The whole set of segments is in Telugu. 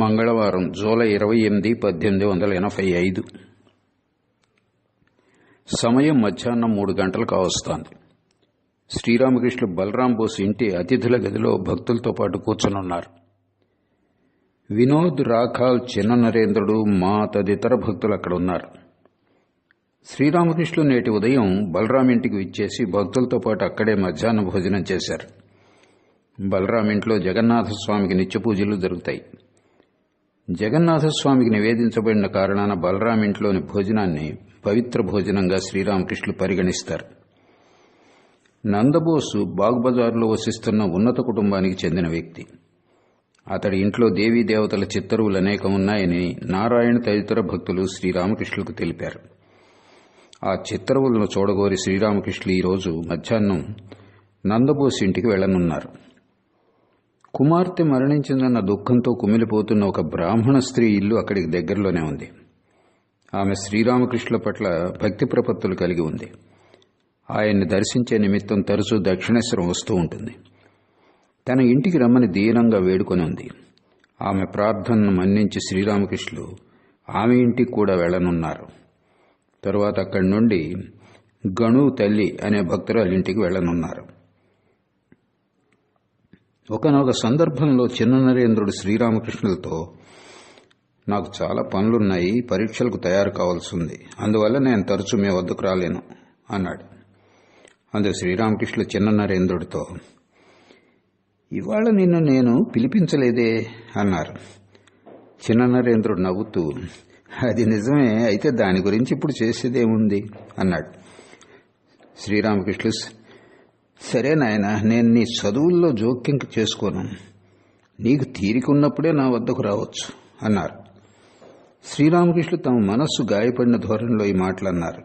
మంగళవారం జూలై 28, 1885. సమయం మధ్యాహ్నం 3 గంటలు కావస్తోంది. శ్రీరామకృష్ణులు బలరాం బోస్ ఇంటి అతిథుల గదిలో భక్తులతో పాటు కూర్చునున్నారు. వినోద్, రాఖాల్, చిన్న నరేంద్రుడు, మా తదితర భక్తులు అక్కడ ఉన్నారు. శ్రీరామకృష్ణులు నేటి ఉదయం బలరాం ఇంటికి విచ్చేసి భక్తులతో పాటు అక్కడే మధ్యాహ్న భోజనం చేశారు. బలరాం ఇంట్లో జగన్నాథస్వామికి నిత్య పూజలు జరుగుతాయి. జగన్నాథస్వామికి నివేదించబడిన కారణాన బలరాం ఇంట్లోని భోజనాన్ని పవిత్ర భోజనంగా శ్రీరామకృష్ణులు పరిగణిస్తారు. నందబోసు బాగ్బజార్లో వసిస్తున్న ఉన్నత కుటుంబానికి చెందిన వ్యక్తి. అతడి ఇంట్లో దేవీ దేవతల చిత్తరువులు అనేకం ఉన్నాయని నారాయణ తదితర భక్తులు శ్రీరామకృష్ణులకు తెలిపారు. ఆ చిత్తరువులను చూడగోరి శ్రీరామకృష్ణులు ఈరోజు మధ్యాహ్నం నందబోసు ఇంటికి వెళ్లనున్నారు. కుమార్తె మరణించిందన్న దుఃఖంతో కుమిలిపోతున్న ఒక బ్రాహ్మణ స్త్రీ ఇల్లు అక్కడికి దగ్గరలోనే ఉంది. ఆమె శ్రీరామకృష్ణుల పట్ల భక్తి ప్రపత్తులు కలిగి ఉంది. ఆయన్ని దర్శించే నిమిత్తం తరచూ దక్షిణేశ్వరం వస్తూ ఉంటుంది. తన ఇంటికి రమ్మని దీనంగా వేడుకొని ఉంది. ఆమె ప్రార్థనను మన్నించి శ్రీరామకృష్ణులు ఆమె ఇంటికి కూడా వెళ్లనున్నారు. తరువాత అక్కడి నుండి గణు తల్లి అనే భక్తురాలి ఇంటికి వెళ్లనున్నారు. ఒకనొక సందర్భంలో చిన్న నరేంద్రుడు శ్రీరామకృష్ణులతో, నాకు చాలా పనులున్నాయి, పరీక్షలకు తయారు కావాల్సి ఉంది, అందువల్ల నేను తరచూ మీ వద్దకు రాలేను అన్నాడు. అందుకు శ్రీరామకృష్ణులు చిన్న నరేంద్రుడితో, ఇవాళ నిన్ను నేను పిలిపించలేదే అన్నారు. చిన్న నరేంద్రుడు నవ్వుతూ, అది నిజమే, అయితే దాని గురించి ఇప్పుడు చేసేదేముంది అన్నాడు. శ్రీరామకృష్ణులు, సరే నాయన, నేను నీ చదువుల్లో జోక్యం చేసుకోను, నీకు తీరికున్నప్పుడే నా వద్దకు రావచ్చు అన్నారు. శ్రీరామకృష్ణులు తమ మనస్సు గాయపడిన ధోరణిలో ఈ మాటలు అన్నారు.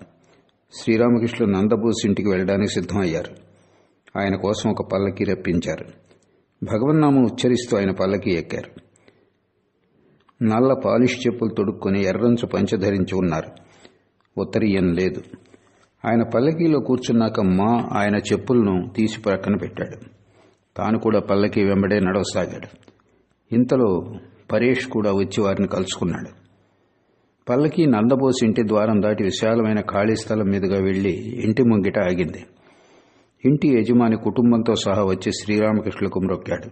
శ్రీరామకృష్ణులు నందబోస్ ఇంటికి వెళ్ళడానికి సిద్ధమయ్యారు. ఆయన కోసం ఒక పల్లకీ రప్పించారు. భగవన్నామం ఉచ్చరిస్తూ ఆయన పల్లకీ ఎక్కారు. నల్ల పాలిష్ చెప్పులు తొడుక్కొని ఎర్రంచు పంచె ధరించి ఉన్నారు. ఉత్తరీయం లేదు. ఆయన పల్లకీలో కూర్చున్నాక మా ఆయన చెప్పులను తీసి ప్రక్కన పెట్టాడు. తాను కూడా పల్లకీ వెంబడే నడవసాగాడు. ఇంతలో పరేష్ కూడా వచ్చి వారిని కలుసుకున్నాడు. పల్లకీ నందబోస్ ఇంటి ద్వారం దాటి విశాలమైన ఖాళీ స్థలం మీదుగా వెళ్లి ఇంటి ముంగిట ఆగింది. ఇంటి యజమాని కుటుంబంతో సహా వచ్చి శ్రీరామకృష్ణులకు మ్రొక్కాడు.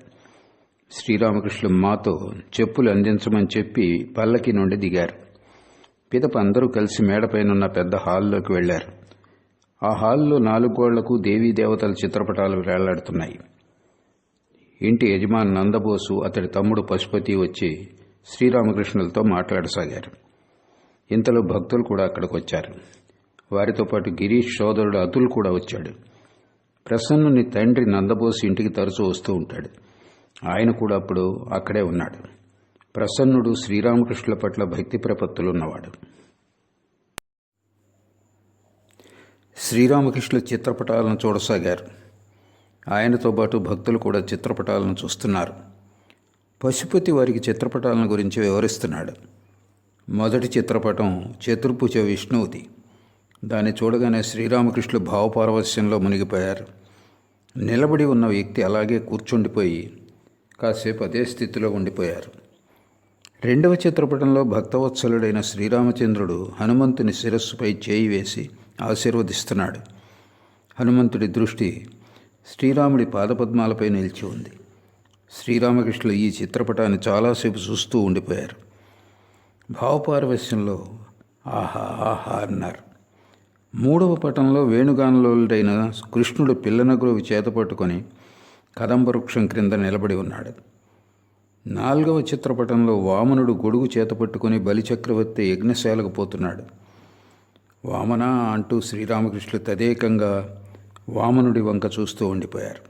శ్రీరామకృష్ణులు మాతో చెప్పులు అందించమని చెప్పి పల్లకీ నుండి దిగారు. పిదప అందరూ కలిసి మేడపైనున్న పెద్ద హాల్లోకి వెళ్లారు. ఆ హాల్లో 4 గోళ్లకు దేవీ దేవతల చిత్రపటాలు వేలాడుతున్నాయి. ఇంటి యజమాని నందబోసు, అతడి తమ్ముడు పశుపతి వచ్చి శ్రీరామకృష్ణులతో మాట్లాడసాగారు. ఇంతలో భక్తులు కూడా అక్కడికి వచ్చారు. వారితో పాటు గిరీష్ సోదరుడు అతుల్ కూడా వచ్చాడు. ప్రసన్నుని తండ్రి నందబోసు ఇంటికి తరచూ వస్తూ ఉంటాడు. ఆయన కూడా అప్పుడు అక్కడే ఉన్నాడు. ప్రసన్నుడు శ్రీరామకృష్ణుల పట్ల భక్తి ప్రపత్తులున్నవాడు. శ్రీరామకృష్ణుల చిత్రపటాలను చూడసాగారు. ఆయనతో పాటు భక్తులు కూడా చిత్రపటాలను చూస్తున్నారు. పశుపతి వారికి చిత్రపటాలను గురించి వివరిస్తున్నాడు. మొదటి చిత్రపటం చతుర్భుజ విష్ణువుది. దాన్ని చూడగానే శ్రీరామకృష్ణులు భావపారవస్యంలో మునిగిపోయారు. నిలబడి ఉన్న వ్యక్తి అలాగే కూర్చుండిపోయి కాసేపు అదే స్థితిలో ఉండిపోయారు. రెండవ చిత్రపటంలో భక్తవత్సలుడైన శ్రీరామచంద్రుడు హనుమంతుని శిరస్సుపై చేయి వేసి ఆశీర్వదిస్తున్నాడు. హనుమంతుడి దృష్టి శ్రీరాముడి పాదపద్మాలపై నిలిచి ఉంది. శ్రీరామకృష్ణులు ఈ చిత్రపటాన్ని చాలాసేపు చూస్తూ ఉండిపోయారు. భావపారవస్యంలో ఆహా ఆహా అన్నారు. మూడవ పటంలో వేణుగానలోలుడైన కృష్ణుడు పిల్లనగ్రోవి చేతపట్టుకొని కదంబవృక్షం క్రింద నిలబడి ఉన్నాడు. 4వ చిత్రపటంలో వామనుడు గొడుగు చేతపట్టుకుని బలిచక్రవర్తి యజ్ఞశాలకు పోతున్నాడు. వామన అంటూ శ్రీరామకృష్ణులు తదేకంగా వామనుడి వంక చూస్తూ ఉండిపోయారు.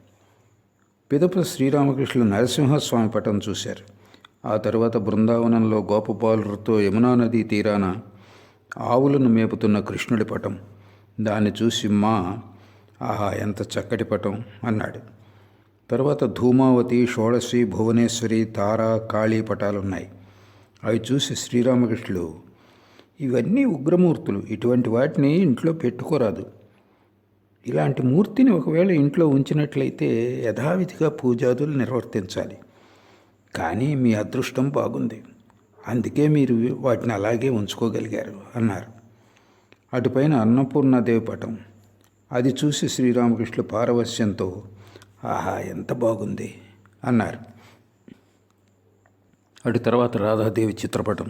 పిదప శ్రీరామకృష్ణులు నరసింహస్వామి పటం చూశారు. ఆ తరువాత బృందావనంలో గోపబాలులతో యమునా నదీ తీరాన ఆవులను మేపుతున్న కృష్ణుడి పటం. దాన్ని చూసి మా ఆహా ఎంత చక్కటి పటం అన్నాడు. తరువాత ధూమావతి, షోడశి, భువనేశ్వరి, తార, కాళీ పటాలున్నాయి. అవి చూసి శ్రీరామకృష్ణులు, ఇవన్నీ ఉగ్రమూర్తులు, ఇటువంటి వాటిని ఇంట్లో పెట్టుకోరాదు. ఇలాంటి మూర్తిని ఒకవేళ ఇంట్లో ఉంచినట్లయితే యథావిధిగా పూజాదులు నిర్వర్తించాలి. కానీ మీ అదృష్టం బాగుంది, అందుకే మీరు వాటిని అలాగే ఉంచుకోగలిగారు అన్నారు. అటుపైన అన్నపూర్ణాదేవి పటం. అది చూసి శ్రీరామకృష్ణులు పారవస్యంతో ఆహా ఎంత బాగుంది అన్నారు. అటు తర్వాత రాధాదేవి చిత్రపటం.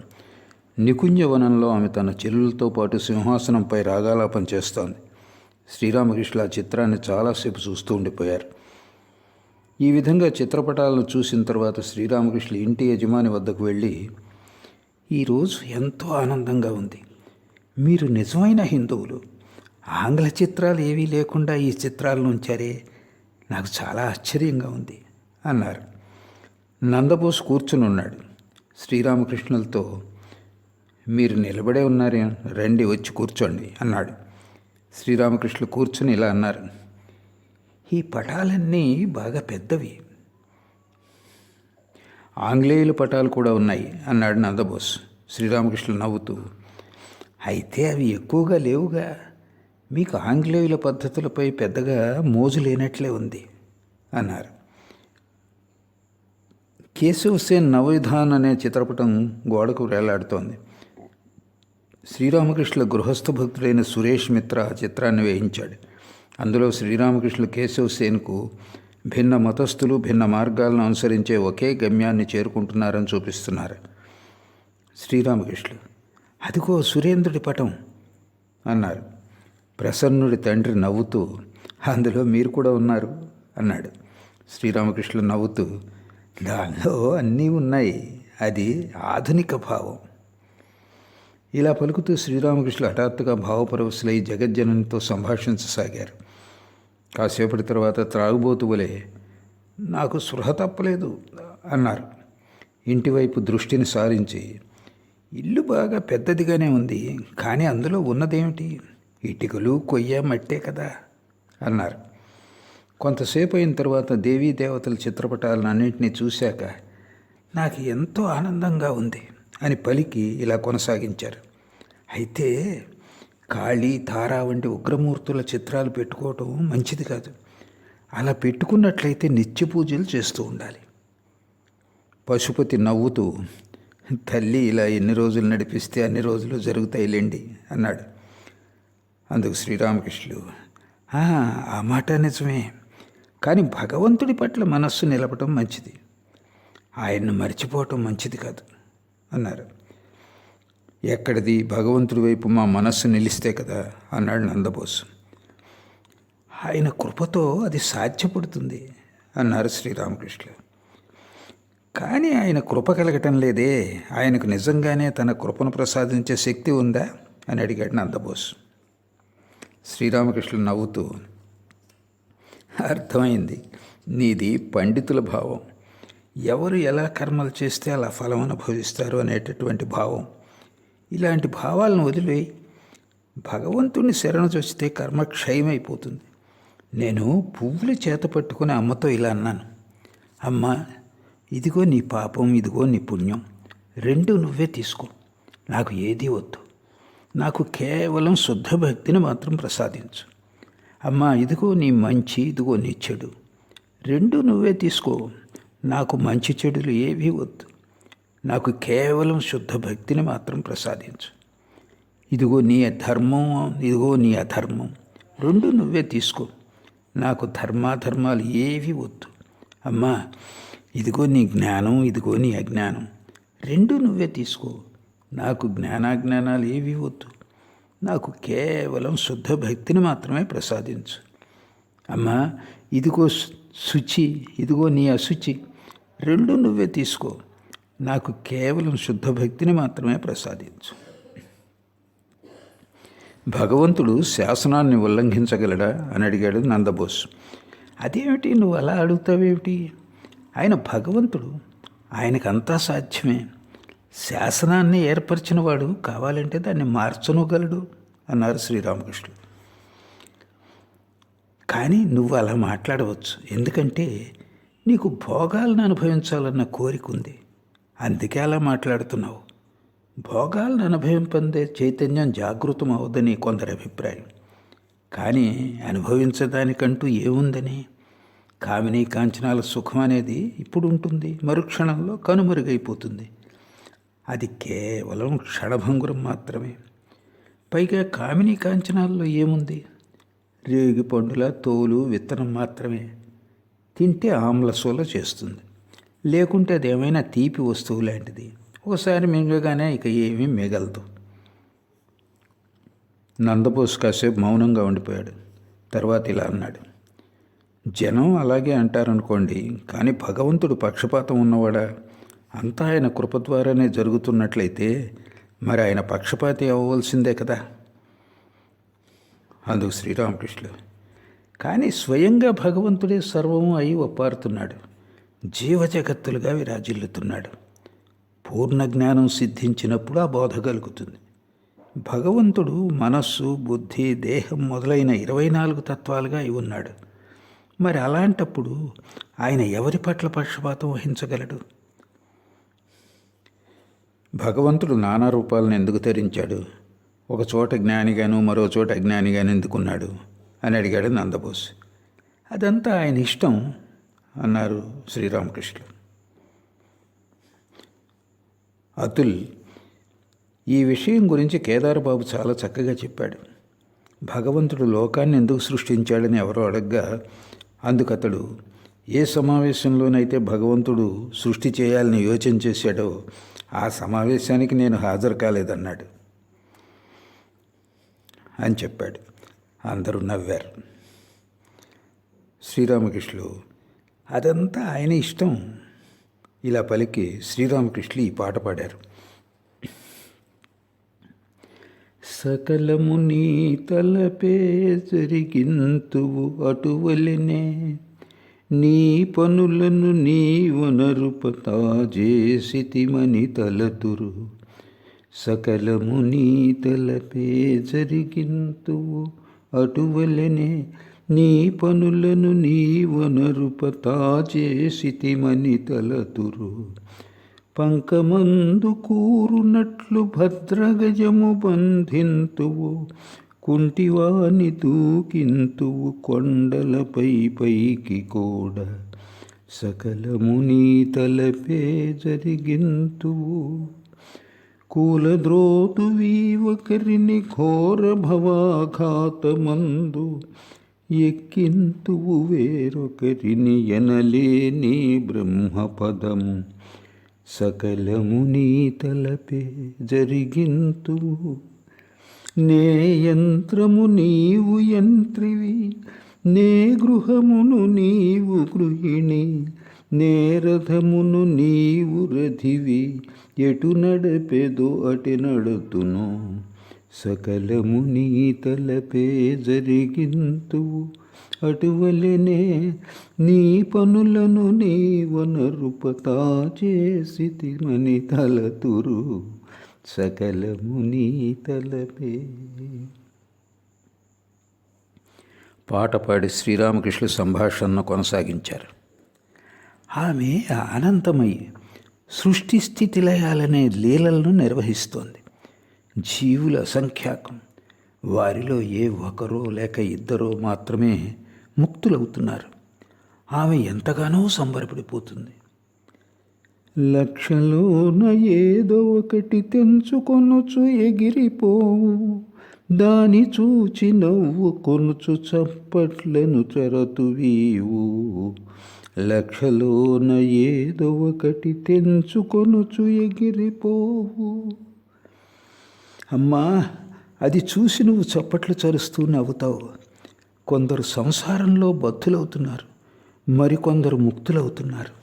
నికుంజవనంలో ఆమె తన చెల్లెలతో పాటు సింహాసనంపై రాగాలాపం చేస్తోంది. శ్రీరామకృష్ణులు ఆ చిత్రాన్ని చాలాసేపు చూస్తూ ఉండిపోయారు. ఈ విధంగా చిత్రపటాలను చూసిన తర్వాత శ్రీరామకృష్ణులు ఇంటి యజమాని వద్దకు వెళ్ళి, ఈరోజు ఎంతో ఆనందంగా ఉంది. మీరు నిజమైన హిందువులు. ఆంగ్ల చిత్రాలు ఏవీ లేకుండా ఈ చిత్రాలను ఉంచారే, నాకు చాలా ఆశ్చర్యంగా ఉంది అన్నారు. నందబోస్ కూర్చుని ఉన్నాడు. శ్రీరామకృష్ణులతో, మీరు నిలబడే ఉన్నారే, రండి వచ్చి కూర్చోండి అన్నాడు. శ్రీరామకృష్ణులు కూర్చుని ఇలా అన్నారు, ఈ పటాలన్నీ బాగా పెద్దవి. ఆంగ్లేయుల పటాలు కూడా ఉన్నాయి అన్నాడు నందబోస్. శ్రీరామకృష్ణులు నవ్వుతూ, అయితే అవి ఎక్కువగా లేవుగా, మీకు ఆంగ్లేయుల పద్ధతులపై పెద్దగా మోజు లేనట్లే ఉంది అన్నారు. కేశవసేన్ నవవిధాన్ అనే చిత్రపటం గోడకు వేలాడుతోంది. శ్రీరామకృష్ణుల గృహస్థ భక్తుడైన సురేష్ మిత్ర ఆ చిత్రాన్ని వేయించాడు. అందులో శ్రీరామకృష్ణులు కేశవసేన్కు భిన్న మతస్థులు భిన్న మార్గాలను అనుసరించే ఒకే గమ్యాన్ని చేరుకుంటున్నారని చూపిస్తున్నారు. శ్రీరామకృష్ణులు, అదిగో సురేంద్రుడి పటం అన్నారు. ప్రసన్నుడి తండ్రి నవ్వుతూ, అందులో మీరు కూడా ఉన్నారు అన్నాడు. శ్రీరామకృష్ణులు నవ్వుతూ, దానిలో అన్నీ ఉన్నాయి, అది ఆధునిక భావం. ఇలా పలుకుతూ శ్రీరామకృష్ణులు హఠాత్తుగా భావపరవశులై జగజ్జననితో సంభాషించసాగారు. కాసేపటి తర్వాత త్రాగుబోతు వలె, నాకు స్పృహ తప్పలేదు అన్నారు. ఇంటివైపు దృష్టిని సారించి, ఇల్లు బాగా పెద్దదిగానే ఉంది, కానీ అందులో ఉన్నదేమిటి, ఇటుకలు కొయ్య మట్టే కదా అన్నారు. కొంతసేపు అయిన తర్వాత దేవీ దేవతల చిత్రపటాలను అన్నింటినీ చూశాక, నాకు ఎంతో ఆనందంగా ఉంది అని పలికి ఇలా కొనసాగించారు. అయితే కాళీ తార వంటి ఉగ్రమూర్తుల చిత్రాలు పెట్టుకోవటం మంచిది కాదు. అలా పెట్టుకున్నట్లయితే నిత్య పూజలు చేస్తూ ఉండాలి. పశుపతి నవ్వుతూ, తల్లి ఇలా ఎన్ని రోజులు నడిపిస్తే అన్ని రోజులు జరుగుతాయిలేండి అన్నాడు. అందుకు శ్రీరామకృష్ణులు, ఆ మాట నిజమే, కానీ భగవంతుడి పట్ల మనస్సు నిలపటం మంచిది, ఆయన్ను మర్చిపోవటం మంచిది కాదు అన్నారు. ఎక్కడిది, భగవంతుడి వైపు మా మనస్సు నిలిస్తే కదా అన్నాడు నందబోస్. ఆయన కృపతో అది సాధ్యపడుతుంది అన్నారు శ్రీరామకృష్ణులు. కానీ ఆయన కృప కలగటం లేదే, ఆయనకు నిజంగానే తన కృపను ప్రసాదించే శక్తి ఉందా అని అడిగాడు నందబోస్. శ్రీరామకృష్ణులు నవ్వుతూ, అర్థమైంది, నీది పండితుల భావం, ఎవరు ఎలా కర్మలు చేస్తే అలా ఫలం అనుభవిస్తారు అనేటటువంటి భావం. ఇలాంటి భావాలను వదిలేయి భగవంతుడిని శరణు చూస్తే కర్మ క్షయమైపోతుంది. నేను పువ్వులు చేత పట్టుకుని అమ్మతో ఇలా అన్నాను, అమ్మ ఇదిగో నీ పాపం, ఇదిగో నీ పుణ్యం, రెండు నువ్వే తీసుకో, నాకు ఏదీ వద్దు, నాకు కేవలం శుద్ధ భక్తిని మాత్రం ప్రసాదించు. అమ్మ ఇదిగో నీ మంచి, ఇదిగో నీ చెడు, రెండు నువ్వే తీసుకో, నాకు మంచి చెడులు ఏవీ వద్దు, నాకు కేవలం శుద్ధ భక్తిని మాత్రం ప్రసాదించు. ఇదిగో నీ ధర్మం, ఇదిగో నీ అధర్మం, రెండు నువ్వే తీసుకో, నాకు ధర్మాధర్మాలు ఏవి వద్దు. అమ్మా ఇదిగో నీ జ్ఞానం, ఇదిగో నీ అజ్ఞానం, రెండు నువ్వే తీసుకో, నాకు జ్ఞానాజ్ఞానాలు ఏవి వద్దు, నాకు కేవలం శుద్ధ భక్తిని మాత్రమే ప్రసాదించు. అమ్మా ఇదిగో శుచి, ఇదిగో నీ అశుచి, రెండు నువ్వే తీసుకో, నాకు కేవలం శుద్ధ భక్తిని మాత్రమే ప్రసాదించు. భగవంతుడు శాసనాన్ని ఉల్లంఘించగలడా అని అడిగాడు నందబోస్. అదేమిటి, నువ్వు అలా అడుగుతావేమిటి, ఆయన భగవంతుడు, ఆయనకంతా సాధ్యమే, శాసనాన్ని ఏర్పరిచిన వాడు కావాలంటే దాన్ని మార్చనుగలడు అన్నారు శ్రీరామకృష్ణుడు. కానీ నువ్వు అలా మాట్లాడవచ్చు, ఎందుకంటే నీకు భోగాలను అనుభవించాలన్న కోరిక ఉంది, అందుకే అలా మాట్లాడుతున్నావు. భోగాలను అనుభవింపందే చైతన్యం జాగృతం అవదని కొందరి అభిప్రాయం. కానీ అనుభవించడానికంటూ ఏముందని, కామినీ కాంచనాల సుఖం అనేది ఇప్పుడు ఉంటుంది, మరుక్షణంలో కనుమరుగైపోతుంది. అది కేవలం క్షణభంగురం మాత్రమే. పైగా కామినీ కాంచనాల్లో ఏముంది? రేగి పండుల తోలు విత్తనం మాత్రమే. తింటే ఆమ్లసోల చేస్తుంది, లేకుంటే అదేమైనా తీపి వస్తువు లాంటిది. ఒకసారి మింగగానే ఇక ఏమీ మిగలదు. నందబోస్ కాసేపు మౌనంగా ఉండిపోయాడు. తర్వాత ఇలా అన్నాడు, జనం అలాగే అంటారనుకోండి, కానీ భగవంతుడు పక్షపాతం ఉన్నవాడా? అంతా ఆయన కృప ద్వారానే జరుగుతున్నట్లయితే మరి ఆయన పక్షపాతి అవ్వవలసిందే కదా. అందుకు శ్రీరామకృష్ణులు, కానీ స్వయంగా భగవంతుడే సర్వము అయి ఒప్పారుతున్నాడు, జీవజగత్తులుగా విరాజిల్లుతున్నాడు. పూర్ణ జ్ఞానం సిద్ధించినప్పుడు ఆ బోధ కలుగుతుంది. భగవంతుడు మనస్సు, బుద్ధి, దేహం మొదలైన 24 తత్వాలుగా అయి ఉన్నాడు. మరి అలాంటప్పుడు ఆయన ఎవరి పట్ల పక్షపాతం వహించగలడు? భగవంతుడు నానా రూపాలను ఎందుకు ధరించాడు? ఒక చోట జ్ఞానిగాను మరో చోట అజ్ఞానిగాను ఎందుకున్నాడు అని అడిగాడు నందబోస్. అదంతా ఆయన ఇష్టం అన్నారు శ్రీరామకృష్ణులు. అతుల్ ఈ విషయం గురించి కేదారబాబు చాలా చక్కగా చెప్పాడు. భగవంతుడు లోకాన్ని ఎందుకు సృష్టించాడని ఎవరో అడగ్గా అందుకతడు, ఏ సమావేశంలోనైతే భగవంతుడు సృష్టి చేయాలని యోచన చేశాడో ఆ సమావేశానికి నేను హాజరు కాలేదన్నాడు అని చెప్పాడు. అందరూ నవ్వారు. శ్రీరామకృష్ణులు, అదంతా ఆయన ఇష్టం ఇలా పలికి శ్రీరామకృష్ణులు ఈ పాట పాడారు. సకలము నీ తలపే జరిగింతువు అటువలెనే, నీ పనులను నీ వనరుపతా చేసితిమని తలతురు. సకలము నీ తలపే జరిగింతువు అటువలెనే, నీ పనులను నీ వనరుపతా చేసితిమని తలతురు. పంకమందు కూరునట్లు భద్రగజము బంధింతువు, కుంటివాని దూకింతువు కొండలపై పైకి కూడా. సకలము నీ తలపే జరిగింతువు. కూలద్రోతువీ ఒకరిని ఘోర భవాఘాతమందు, ఎక్కింతువు వేరొకరిని ఎనలేని బ్రహ్మపదము. సకలము నీ తలపే జరిగింతువు. నే యంత్రము నీవు యంత్రివి, నే గృహమును నీవు గృహిణి, నే రథమును నీవు రథివి, ఎటు నడపెదో అటు నడుతును. సకలము నీ తలపే జరిగింతువు అటువలెనే, నీ పనులను నీ వనరుపతా చేసితిమని తలతురు. సకలము నీ తలపే. పాట పాడి శ్రీరామకృష్ణుల సంభాషణను కొనసాగించారు. ఆమె అనంతమయ్యి సృష్టి స్థితి లయాలనే లీలలను నిర్వహిస్తోంది. జీవుల అసంఖ్యాకం. వారిలో ఏ ఒకరో లేక ఇద్దరో మాత్రమే ముక్తులవుతున్నారు. ఆమె ఎంతగానో సంబరపడిపోతుంది. లక్షలోన ఏదో ఒకటి తెంచుకొనుచు ఎగిరిపోవు, దాని చూచి నవ్వు కొనుచు చప్పట్లను చెరతువీవు. లక్షలోన ఏదో ఒకటి తెంచుకొనుచు ఎగిరిపోవు. అమ్మా, అది చూసి నువ్వు చప్పట్లు చరుస్తూ నవ్వుతావు. కొందరు సంసారంలో బద్ధులవుతున్నారు, మరికొందరు ముక్తులవుతున్నారు.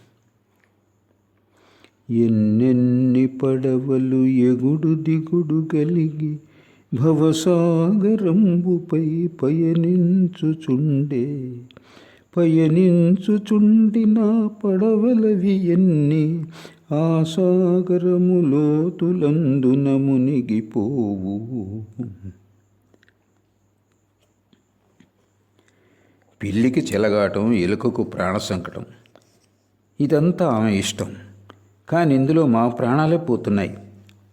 ఎన్నెన్ని పడవలు ఎగుడు దిగుడు కలిగి భవసాగరంబుపై పయనించుచుండిన పడవలవి ఎన్ని, ఆ సాగరము లోతులందున మునిగిపోవు. పిల్లికి చెలగాటం, ఎలుకకు ప్రాణ సంకటం. ఇదంతా ఆమె ఇష్టం, కానీ ఇందులో మా ప్రాణాలే పోతున్నాయి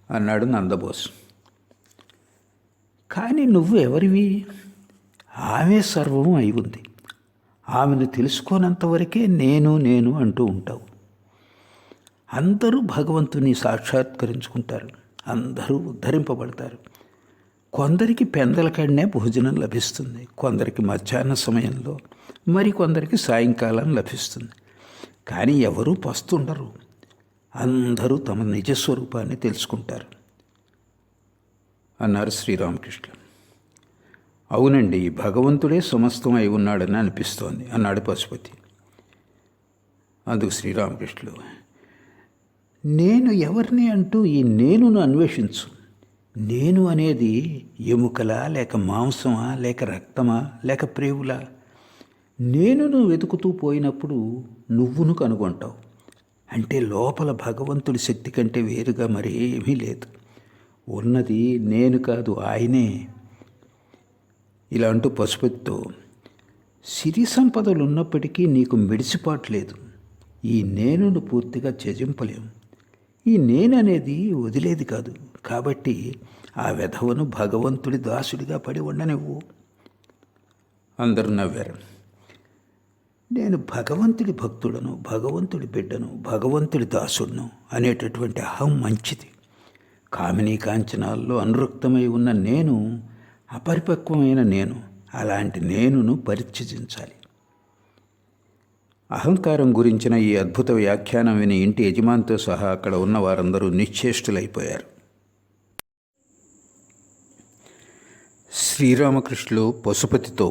అన్నాడు నందబోస్. కానీ నువ్వు ఎవరివి? ఆమె సర్వం అయి ఉంది. ఆమెను తెలుసుకోనంతవరకే నేను నేను అంటూ ఉంటావు. అందరూ భగవంతుని సాక్షాత్కరించుకుంటారు, అందరూ ఉద్ధరింపబడతారు. కొందరికి పెందలకడనే భోజనం లభిస్తుంది, కొందరికి మధ్యాహ్న సమయంలో, మరికొందరికి సాయంకాలం లభిస్తుంది. కానీ ఎవరూ పస్తుండరు, అందరూ తమ నిజస్వరూపాన్ని తెలుసుకుంటారు అన్నారు శ్రీరామకృష్ణ. అవునండి, భగవంతుడే సమస్తం అయి ఉన్నాడని అనిపిస్తోంది అన్నాడు పశుపతి. అందుకు శ్రీరామకృష్ణులు, నేను ఎవరిని అంటూ ఈ నేనును అన్వేషించు. నేను అనేది ఎముకలా, లేక మాంసమా, లేక రక్తమా, లేక ప్రేవులా? నేనును వెతుకుతూ పోయినప్పుడు నువ్వును కనుగొంటావు. అంటే లోపల భగవంతుడి శక్తి కంటే వేరుగా మరేమీ లేదు. ఉన్నది నేను కాదు, ఆయనే. ఇలా అంటూ పశుపతితో, సిరి సంపదలు ఉన్నప్పటికీ నీకు మిడిసిపాట్లేదు. ఈ నేనును పూర్తిగా త్యజింపలేము. ఈ నేననేది వదిలేది కాదు. కాబట్టి ఆ వెధవను భగవంతుడి దాసుడిగా పడి ఉండనివ్వు. అందరూ నవ్వారు. నేను భగవంతుడి భక్తుడను, భగవంతుడి బిడ్డను, భగవంతుడి దాసుడును అనేటటువంటి అహం మంచిది. కామినీ కాంచనాల్లో అనురక్తమై ఉన్న నేను అపరిపక్వమైన నేను. అలాంటి నేనును పరిత్యజించాలి. అహంకారం గురించిన ఈ అద్భుత వ్యాఖ్యానం విని ఇంటి యజమానితో సహా అక్కడ ఉన్న వారందరూ నిశ్చేష్టులైపోయారు. శ్రీరామకృష్ణులు పశుపతితో,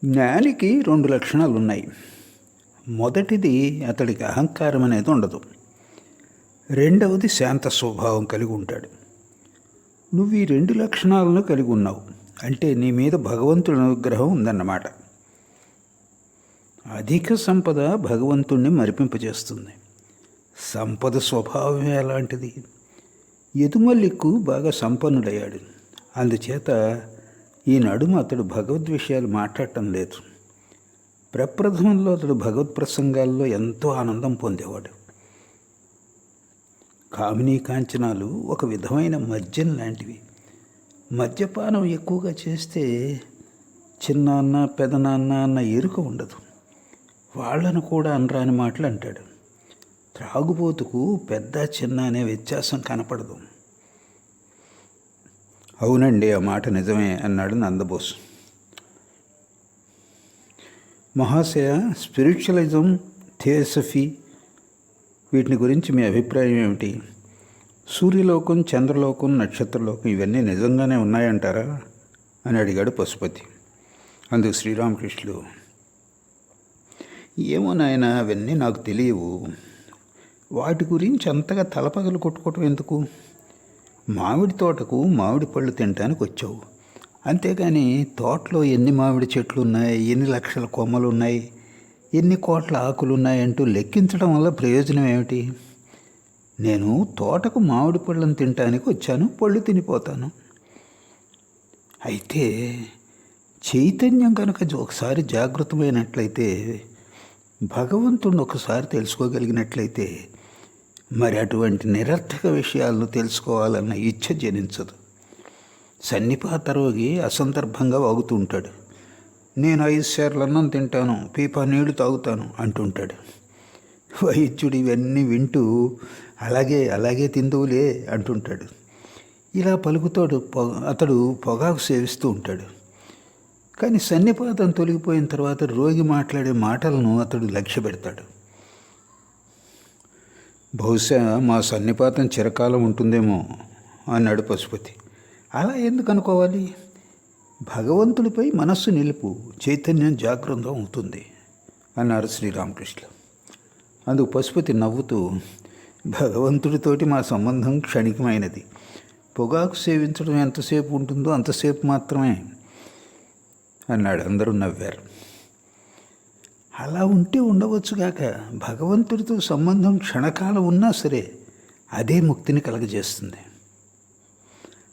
జ్ఞానికి 2 లక్షణాలు ఉన్నాయి. మొదటిది, అతడికి అహంకారం అనేది ఉండదు. రెండవది, శాంత స్వభావం కలిగి ఉంటాడు. నువ్వు ఈ 2 లక్షణాలను కలిగి ఉన్నావు అంటే నీ మీద భగవంతుడి అనుగ్రహం ఉందన్నమాట. అధిక సంపద భగవంతుణ్ణి మరిపింపజేస్తుంది. సంపద స్వభావమే అలాంటిది. యదుమల్లిక్కు బాగా సంపన్నుడయ్యాడు. అందుచేత ఈ నడుమ అతడు భగవద్ విషయాలు మాట్లాడటం లేదు. ప్రప్రథమంలో అతడు భగవత్ ప్రసంగాల్లో ఎంతో ఆనందం పొందేవాడు. కామినీ కాంచనాలు ఒక విధమైన మద్యం లాంటివి. మద్యపానం ఎక్కువగా చేస్తే చిన్నాన్న పెదనాన్న అన్న ఎరుక ఉండదు. వాళ్లను కూడా అనరాని మాటలు అంటాడు. త్రాగుబోతుకు పెద్ద చిన్న అనే వ్యత్యాసం కనపడదు. అవునండి, ఆ మాట నిజమే అన్నాడు నందబోస్. మహాశయ, స్పిరిచువలిజం, థియోసఫీ వీటిని గురించి మీ అభిప్రాయం ఏమిటి? సూర్యలోకం, చంద్రలోకం, నక్షత్రలోకం ఇవన్నీ నిజంగానే ఉన్నాయంటారా అని అడిగాడు పశుపతి. అందుకు శ్రీరామకృష్ణులు, ఏమో నాయన, అవన్నీ నాకు తెలియవు. వాటి గురించి అంతగా తలపగలు కొట్టుకోవటం ఎందుకు? మామిడి తోటకు మామిడి పళ్ళు తినడానికి వచ్చావు, అంతేగాని తోటలో ఎన్ని మామిడి చెట్లు ఉన్నాయి, ఎన్ని లక్షల కొమ్మలు ఉన్నాయి, ఎన్ని కోట్ల ఆకులు ఉన్నాయంటూ లెక్కించడం వల్ల ప్రయోజనం ఏమిటి? నేను తోటకు మామిడి పళ్ళను తినటానికి వచ్చాను, పళ్ళు తినిపోతాను. అయితే చైతన్యం కనుక ఒకసారి జాగృతమైనట్లయితే, భగవంతుడిని ఒకసారి తెలుసుకోగలిగినట్లయితే, మరి అటువంటి నిరర్థక విషయాలను తెలుసుకోవాలన్న ఇచ్ఛ జనించదు. సన్నిపాత రోగి అసందర్భంగా వాగుతూ ఉంటాడు. నేను 5 సేర్లు అన్నం తింటాను, పీపా నీళ్లు తాగుతాను అంటుంటాడు. వైద్యుడు ఇవన్నీ వింటూ అలాగే అలాగే తిందువులే అంటుంటాడు. ఇలా పలుకుతాడు. అతడు పొగాకు సేవిస్తూ ఉంటాడు. కానీ సన్నిపాతం తొలగిపోయిన తర్వాత రోగి మాట్లాడే మాటలను అతడు లక్ష్య పెడతాడు. బహుశా మా సన్నిపాతం చిరకాలం ఉంటుందేమో అన్నాడు పశుపతి. అలా ఎందుకు అనుకోవాలి? భగవంతుడిపై మనస్సు నిలుపు, చైతన్యం జాగృతం అవుతుంది అన్నారు శ్రీరామకృష్ణ. అందుకు పశుపతి నవ్వుతూ, భగవంతుడితోటి మా సంబంధం క్షణికమైనది. పొగాకు సేవించడం ఎంతసేపు ఉంటుందో అంతసేపు మాత్రమే అన్నాడు. అందరూ నవ్వారు. అలా ఉంటే ఉండవచ్చుగాక, భగవంతుడితో సంబంధం క్షణకాలం ఉన్నా సరే అదే ముక్తిని కలగజేస్తుంది.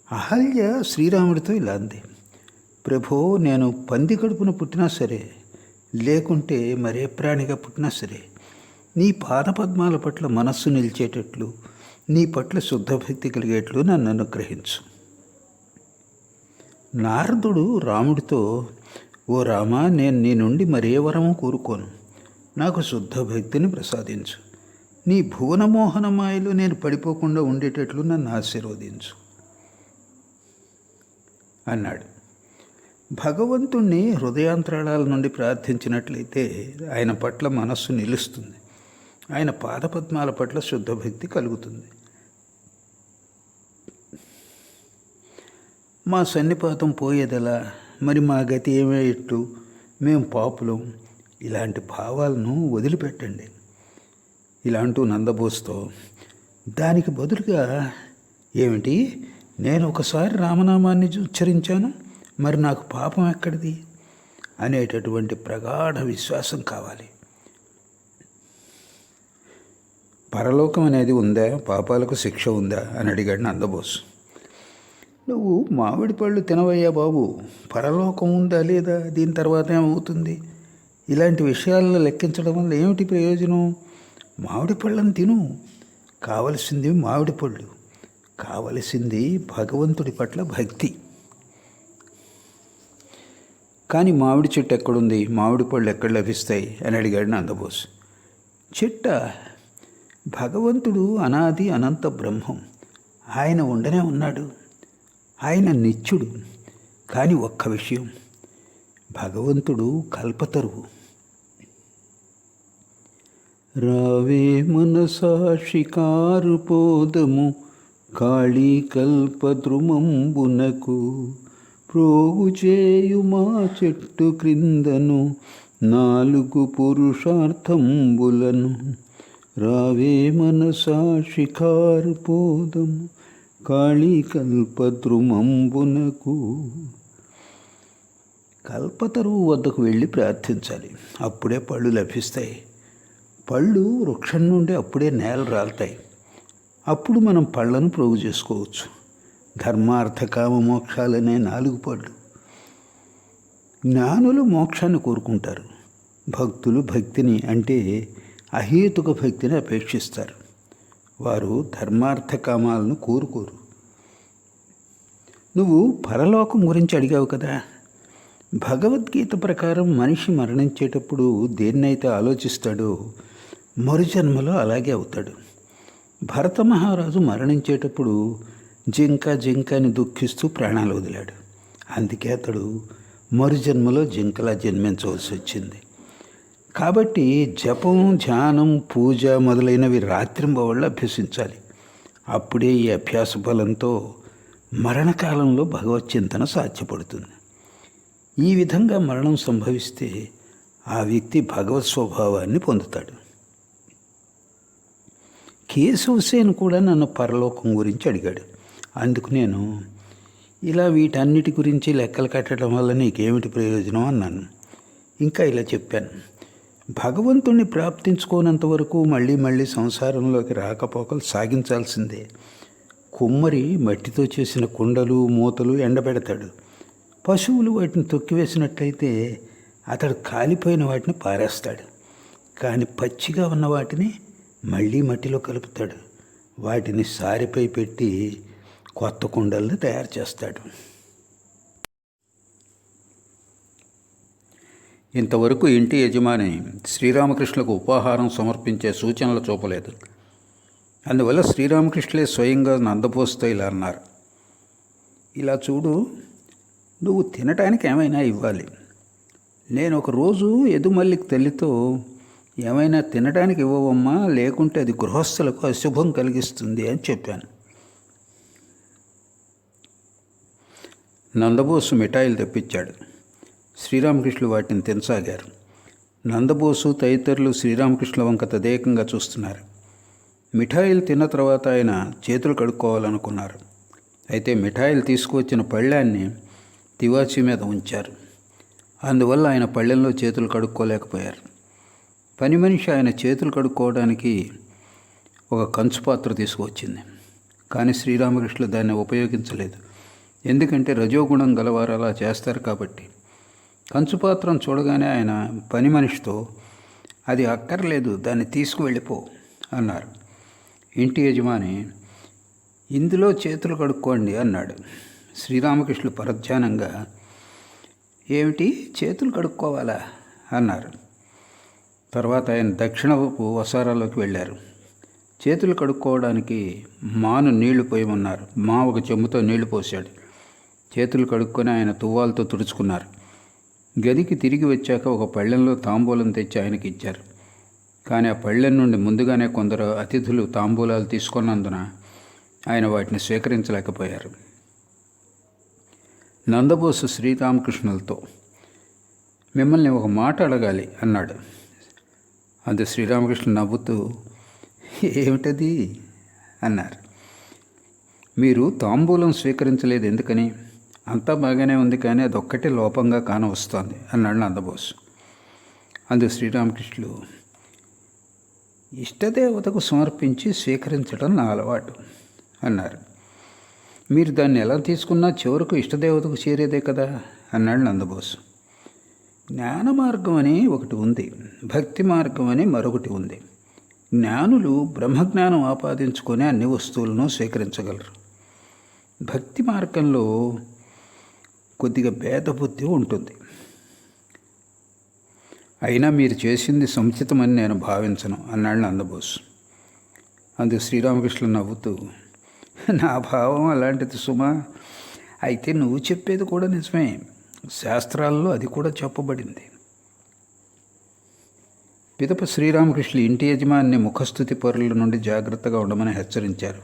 అహల్య శ్రీరాముడితో ఇలా అంది, ప్రభో, నేను పంది కడుపున పుట్టినా సరే, లేకుంటే మరే ప్రాణిగా పుట్టినా సరే, నీ పాదపద్మాల పట్ల మనస్సు నిలిచేటట్లు, నీ పట్ల శుద్ధభక్తి కలిగేట్లు నన్ను అనుగ్రహించు. నారదుడు రాముడితో, ఓ రామా, నేను నీ నుండి మరే వరము కోరుకోను. నాకు శుద్ధ భక్తిని ప్రసాదించు. నీ భువనమోహన మాయలో నేను పడిపోకుండా ఉండేటట్లు నన్ను ఆశీర్వదించు అన్నాడు. భగవంతుణ్ణి హృదయాంతరాళాల నుండి ప్రార్థించినట్లయితే ఆయన పట్ల మనస్సు నిలుస్తుంది. ఆయన పాదపద్మాల పట్ల శుద్ధ భక్తి కలుగుతుంది. మా సన్నిపాతం పోయేదెలా, మరి మా గతి ఏమేట్టు, మేము పాపులం, ఇలాంటి భావాలను వదిలిపెట్టండి ఇలాంటూ నందబోస్తో, దానికి బదులుగా ఏమిటి, నేను ఒకసారి రామనామాన్ని ఉచ్చరించాను, మరి నాకు పాపం ఎక్కడిది అనేటటువంటి ప్రగాఢ విశ్వాసం కావాలి. పరలోకం అనేది ఉందా, పాపాలకు శిక్ష ఉందా అని అడిగాడు నందబోసు. నువ్వు మామిడి పళ్ళు తినవయ్యా బాబు, పరలోకం ఉందా లేదా, దీని తర్వాత ఏమవుతుంది, ఇలాంటి విషయాలను లెక్కించడం వల్ల ఏమిటి ప్రయోజనం? మామిడి పళ్ళని తిను. కావలసింది మామిడి పళ్ళు, కావలసింది భగవంతుడి పట్ల భక్తి. కానీ మామిడి చెట్టు ఎక్కడుంది, మామిడి పళ్ళు ఎక్కడ లభిస్తాయి అని అడిగాడు నందబోసు. చెట్ట, భగవంతుడు అనాది అనంత బ్రహ్మం, ఆయన ఉండనే ఉన్నాడు, ఆయన నిత్యుడు. కానీ ఒక్క విషయం, భగవంతుడు కల్పతరువు. రావే మనసా షికారు పోదము కాళీ కల్పద్రుమంబునకు, ప్రోగు చేయుమా చెట్టు క్రిందను 4 పురుషార్థంబులను. రావే మనసా షికారు పోదము కాళీ కల్పద్రుమంబునకు. కల్పతరువు వద్దకు వెళ్ళి ప్రార్థించాలి, అప్పుడే పళ్ళు లభిస్తాయి. పళ్ళు వృక్షం నుండి అప్పుడే నేల రాలుతాయి. అప్పుడు మనం పళ్ళను ప్రోగు చేసుకోవచ్చు. ధర్మార్థ కామ మోక్షాలనే 4 పళ్ళు. జ్ఞానులు మోక్షాన్ని కోరుకుంటారు, భక్తులు భక్తిని అంటే అహేతుక భక్తిని అపేక్షిస్తారు. వారు ధర్మార్థ కామాలను కోరుకోరు. నువ్వు పరలోకం గురించి అడిగావు కదా. భగవద్గీత ప్రకారం మనిషి మరణించేటప్పుడు దేన్నైతే ఆలోచిస్తాడో మరుజన్మలో అలాగే అవుతాడు. భరత మహారాజు మరణించేటప్పుడు జింక అని దుఃఖిస్తూ ప్రాణాలు వదిలాడు. అందుకే అతడు మరుజన్మలో జింకలా జన్మించవలసి వచ్చింది. కాబట్టి జపం, ధ్యానం, పూజ మొదలైనవి రాత్రింబవళ్ళు అభ్యసించాలి. అప్పుడే ఈ అభ్యాస ఫలంతో మరణకాలంలో భగవచ్చింతన సాధ్యపడుతుంది. ఈ విధంగా మరణం సంభవిస్తే ఆ వ్యక్తి భగవత్ స్వభావాన్ని పొందుతాడు. కేశవసేన్ కూడా నన్ను పరలోకం గురించి అడిగాడు. అందుకు నేను ఇలా వీటన్నిటి గురించి లెక్కలు కట్టడం వల్ల నీకేమిటి ప్రయోజనం అన్నాను. ఇంకా ఇలా చెప్పాను, భగవంతుణ్ణి ప్రాప్తించుకోనంత వరకు మళ్ళీ సంసారంలోకి రాకపోకలు సాగించాల్సిందే. కుమ్మరి మట్టితో చేసిన కుండలు, మూతలు ఎండబెడతాడు. పశువులు వాటిని తొక్కివేసినట్లయితే అతడు కాలిపోయిన వాటిని పారేస్తాడు. కానీ పచ్చిగా ఉన్న వాటిని మళ్ళీ మట్టిలో కలుపుతాడు. వాటిని సారిపై పెట్టి కొత్త కుండలను తయారు చేస్తాడు. ఇంతవరకు ఇంటి యజమాని శ్రీరామకృష్ణులకు ఉపాహారం సమర్పించే సూచనలు చూపలేదు. అందువల్ల శ్రీరామకృష్ణులే స్వయంగా నందబోస్తో ఇలా అన్నారు. ఇలా చూడు, నువ్వు తినటానికి ఏమైనా ఇవ్వాలి. నేను ఒకరోజు ఎదుమల్లికి తల్లితో, ఏమైనా తినడానికి ఇవ్వవమ్మా, లేకుంటే అది గృహస్థులకు అశుభం కలిగిస్తుంది అని చెప్పాను. నందబోసు మిఠాయిలు తెప్పించాడు. శ్రీరామకృష్ణులు వాటిని తినసాగారు. నందబోసు తదితరులు శ్రీరామకృష్ణుల వంక తదేకంగా చూస్తున్నారు. మిఠాయిలు తిన్న తర్వాత ఆయన చేతులు కడుక్కోవాలనుకున్నారు. అయితే మిఠాయిలు తీసుకువచ్చిన పళ్ళాన్ని తివాచీ మీద ఉంచారు. అందువల్ల ఆయన పళ్ళెంలో చేతులు కడుక్కోలేకపోయారు. పని మనిషి ఆయన చేతులు కడుక్కోవడానికి ఒక కంచు పాత్ర తీసుకువచ్చింది. కానీ శ్రీరామకృష్ణులు దాన్ని ఉపయోగించలేదు. ఎందుకంటే రజోగుణం గలవారు అలా చేస్తారు కాబట్టి. కంచుపాత్రం చూడగానే ఆయన పని మనిషితో, అది అక్కర్లేదు, దాన్ని తీసుకువెళ్ళిపో అన్నారు. ఇంటి యజమాని, ఇందులో చేతులు కడుక్కోండి అన్నాడు. శ్రీరామకృష్ణులు పరధ్యానంగా, ఏమిటి, చేతులు కడుక్కోవాలా అన్నారు. తర్వాత ఆయన దక్షిణపు వసారాలోకి వెళ్ళారు. చేతులు కడుక్కోవడానికి మాను నీళ్లు పోయమన్నారు. మా ఒక చెంబుతో నీళ్లు పోశాడు. చేతులు కడుక్కొని ఆయన తువ్వాలతో తుడుచుకున్నారు. గదికి తిరిగి వచ్చాక ఒక పళ్ళెంలో తాంబూలం తెచ్చి ఆయనకి ఇచ్చారు. కానీ ఆ పళ్ళెం నుండి ముందుగానే కొందరు అతిథులు తాంబూలాలు తీసుకున్నందున ఆయన వాటిని స్వీకరించలేకపోయారు. నందబోసు శ్రీరామకృష్ణులతో, మిమ్మల్ని ఒక మాట అడగాలి అన్నాడు. అది శ్రీరామకృష్ణ నవ్వుతూ, ఏమిటది అన్నారు. మీరు తాంబూలం స్వీకరించలేదు ఎందుకని? అంతా బాగానే ఉంది, కానీ అదొక్కటే లోపంగా కానవస్తోంది అన్నాడు నందబోసు. అందుకు శ్రీరామకృష్ణులు, ఇష్టదేవతకు సమర్పించి స్వీకరించడం నా అలవాటు అన్నారు. మీరు దాన్ని ఎలా తీసుకున్నా చివరకు ఇష్టదేవతకు చేరేదే కదా అన్నాడు నందబోసు. జ్ఞాన మార్గం అని ఒకటి ఉంది, భక్తి మార్గం అని మరొకటి ఉంది. జ్ఞానులు బ్రహ్మజ్ఞానం ఆపాదించుకొని అన్ని వస్తువులను స్వీకరించగలరు. భక్తి మార్గంలో కొద్దిగా భేదబుద్ధి ఉంటుంది. అయినా మీరు చేసింది సముచితమని నేను భావించను అన్నాడు నందబోసు. అందుకు శ్రీరామకృష్ణ నవ్వుతూ, నా భావం అలాంటిది సుమా. అయితే నువ్వు చెప్పేది కూడా నిజమే, శాస్త్రాల్లో అది కూడా చెప్పబడింది. పిదప శ్రీరామకృష్ణులు ఇంటి యజమాని ముఖస్థుతి పరుల నుండి జాగ్రత్తగా ఉండమని హెచ్చరించారు.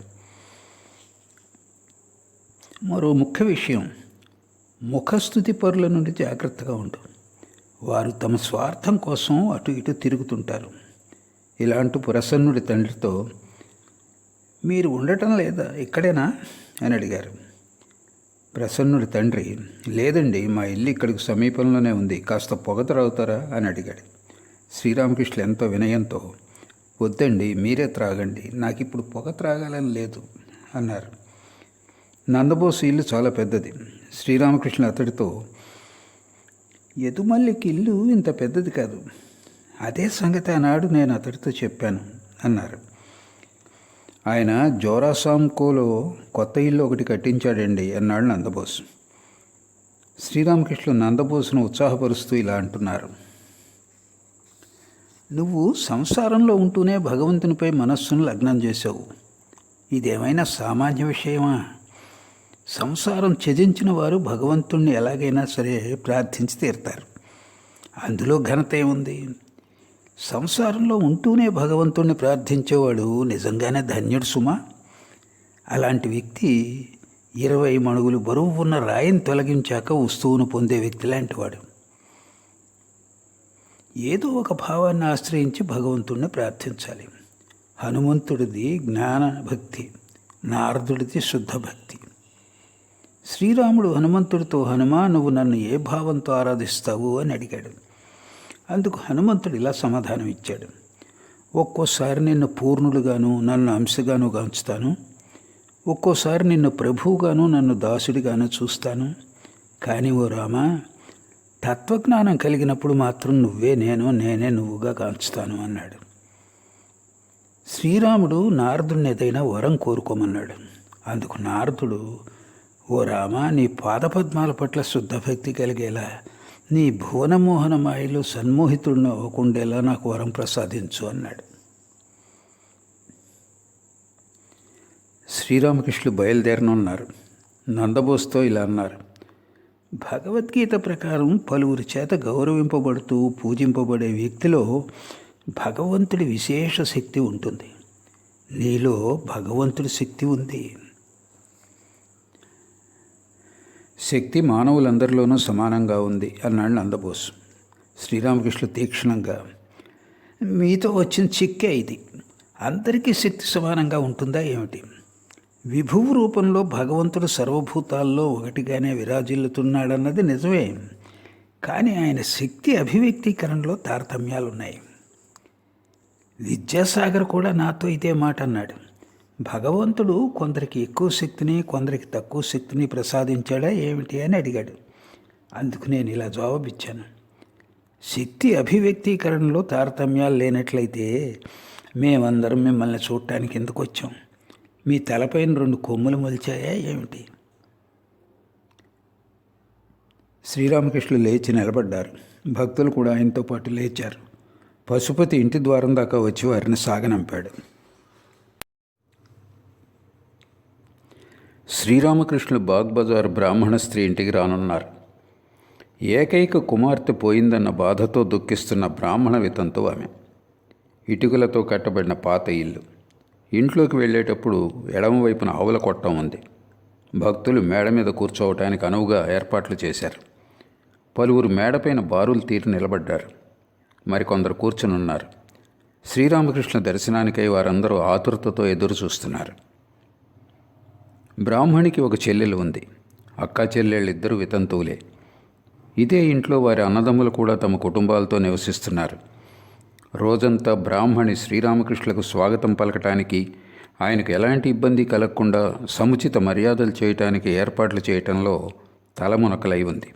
మరో ముఖ్య విషయం, ముఖస్థుతి పరుల నుండి జాగ్రత్తగా ఉండు. వారు తమ స్వార్థం కోసం అటు ఇటు తిరుగుతుంటారు. ఇలాంటి ప్రసన్నుడి తండ్రితో, మీరు ఉండటం లేదా, ఇక్కడేనా అని అడిగారు. ప్రసన్నుడి తండ్రి, లేదండి, మా ఇల్లు ఇక్కడికి సమీపంలోనే ఉంది, కాస్త పొగ త్రాగుతారా అని అడిగాడు. శ్రీరామకృష్ణులు ఎంతో వినయంతో, వద్దండి, మీరే త్రాగండి, నాకు ఇప్పుడు పొగ త్రాగాలని లేదు అన్నారు. నందబోసు ఇల్లు చాలా పెద్దది. శ్రీరామకృష్ణులు అతడితో, యదుమల్లికి ఇల్లు ఇంత పెద్దది కాదు, అదే సంగతి ఆనాడు నేను అతడితో చెప్పాను అన్నారు. ఆయన జోరాసాంకోలో కొత్త ఇల్లు ఒకటి కట్టించాడండి అన్నాడు నందబోసు. శ్రీరామకృష్ణులు నందబోసును ఉత్సాహపరుస్తూ ఇలా అంటున్నారు. నువ్వు సంసారంలో ఉంటూనే భగవంతునిపై మనస్సును లగ్నం చేశావు. ఇదేమైనా సామాన్య విషయమా? సంసారం త్యజించిన వారు భగవంతుణ్ణి ఎలాగైనా సరే ప్రార్థించి తీరుతారు. అందులో ఘనత ఏముంది? సంసారంలో ఉంటూనే భగవంతుణ్ణి ప్రార్థించేవాడు నిజంగానే ధన్యుడు సుమా. అలాంటి వ్యక్తి 20 మణుగులు బరువు ఉన్న రాయిని తొలగించాక వస్తువును పొందే వ్యక్తి లాంటివాడు. ఏదో ఒక భావాన్ని ఆశ్రయించి భగవంతుణ్ణి ప్రార్థించాలి. హనుమంతుడిది జ్ఞాన భక్తి, నారదుడిది శుద్ధ భక్తి. శ్రీరాముడు హనుమంతుడితో, హనుమా, నువ్వు నన్ను ఏ భావంతో ఆరాధిస్తావు అని అడిగాడు. అందుకు హనుమంతుడు ఇలా సమాధానం ఇచ్చాడు. ఒక్కోసారి నిన్ను పూర్ణుడుగాను నన్ను అంశగాను గాంచుతాను, ఒక్కోసారి నిన్ను ప్రభువుగాను నన్ను దాసుడిగాను చూస్తాను. కానీ ఓ రామా, తత్వజ్ఞానం కలిగినప్పుడు మాత్రం నువ్వే నేను, నేనే నువ్వుగా కాంచుతాను అన్నాడు. శ్రీరాముడు నారదుడిని ఏదైనా వరం కోరుకోమన్నాడు. అందుకు నారదుడు, ఓ రామా, నీ పాదపద్మాల పట్ల శుద్ధ భక్తి కలిగేలా, నీ భువనమోహన మాయలు సన్మోహితుడిని అవ్వకుండేలా నాకు వరం ప్రసాదించు అన్నాడు. శ్రీరామకృష్ణులు బయలుదేరనున్నారు. నందబోసుతో ఇలా అన్నారు. భగవద్గీత ప్రకారం పలువురి చేత గౌరవింపబడుతూ పూజింపబడే వ్యక్తిలో భగవంతుడి విశేష శక్తి ఉంటుంది. నీలో భగవంతుడి శక్తి ఉంది. శక్తి మానవులందరిలోనూ సమానంగా ఉంది అన్నాడు నందబోసు. శ్రీరామకృష్ణులు తీక్షణంగా, మీతో వచ్చిన చిక్కే ఇది. అందరికీ శక్తి సమానంగా ఉంటుందా ఏమిటి? విభువు రూపంలో భగవంతుడు సర్వభూతాల్లో ఒకటిగానే విరాజిల్లుతున్నాడన్నది నిజమే. కానీ ఆయన శక్తి అభివ్యక్తీకరణలో తారతమ్యాలున్నాయి. విద్యాసాగర్ కూడా నాతో ఇదే మాట అన్నాడు. భగవంతుడు కొందరికి ఎక్కువ శక్తిని, కొందరికి తక్కువ శక్తిని ప్రసాదించాడా ఏమిటి అని అడిగాడు. అందుకు నేను ఇలా జవాబిచ్చాను. శక్తి అభివ్యక్తీకరణలో తారతమ్యాలు లేనట్లయితే మేమందరం మిమ్మల్ని చూడటానికి ఎందుకు వచ్చాం? మీ తలపైన 2 కొమ్ములు మొలిచాయా ఏమిటి? శ్రీరామకృష్ణులు లేచి నిలబడ్డారు. భక్తులు కూడా ఆయనతో పాటు లేచారు. పశుపతి ఇంటి ద్వారం దాకా వచ్చి వారిని సాగనంపాడు. శ్రీరామకృష్ణులు బాగ్ బజార్ బ్రాహ్మణ స్త్రీ ఇంటికి రానున్నారు. ఏకైక కుమార్తె పోయిందన్న బాధతో దుఃఖిస్తున్న బ్రాహ్మణ వితంతు ఆమె. ఇటుకలతో కట్టబడిన పాత ఇల్లు. ఇంట్లోకి వెళ్ళేటప్పుడు ఎడమవైపున ఆవుల కొట్టం ఉంది. భక్తులు మేడ మీద కూర్చోవటానికి అనువుగా ఏర్పాట్లు చేశారు. పలువురు మేడపైన బారులు తీరి నిలబడ్డారు. మరికొందరు కూర్చునున్నారు. శ్రీరామకృష్ణ దర్శనానికై వారందరూ ఆతురతతో ఎదురు చూస్తున్నారు. బ్రాహ్మణికి ఒక చెల్లెలు ఉంది. అక్కా చెల్లెళ్ళిద్దరూ వితంతువులే. ఇదే ఇంట్లో వారి అన్నదమ్ములు కూడా తమ కుటుంబాలతో నివసిస్తున్నారు. రోజంతా బ్రాహ్మణి శ్రీరామకృష్ణులకు స్వాగతం పలకటానికి, ఆయనకు ఎలాంటి ఇబ్బంది కలగకుండా సముచిత మర్యాదలు చేయటానికి ఏర్పాట్లు చేయటంలో తలమునకలై ఉంది.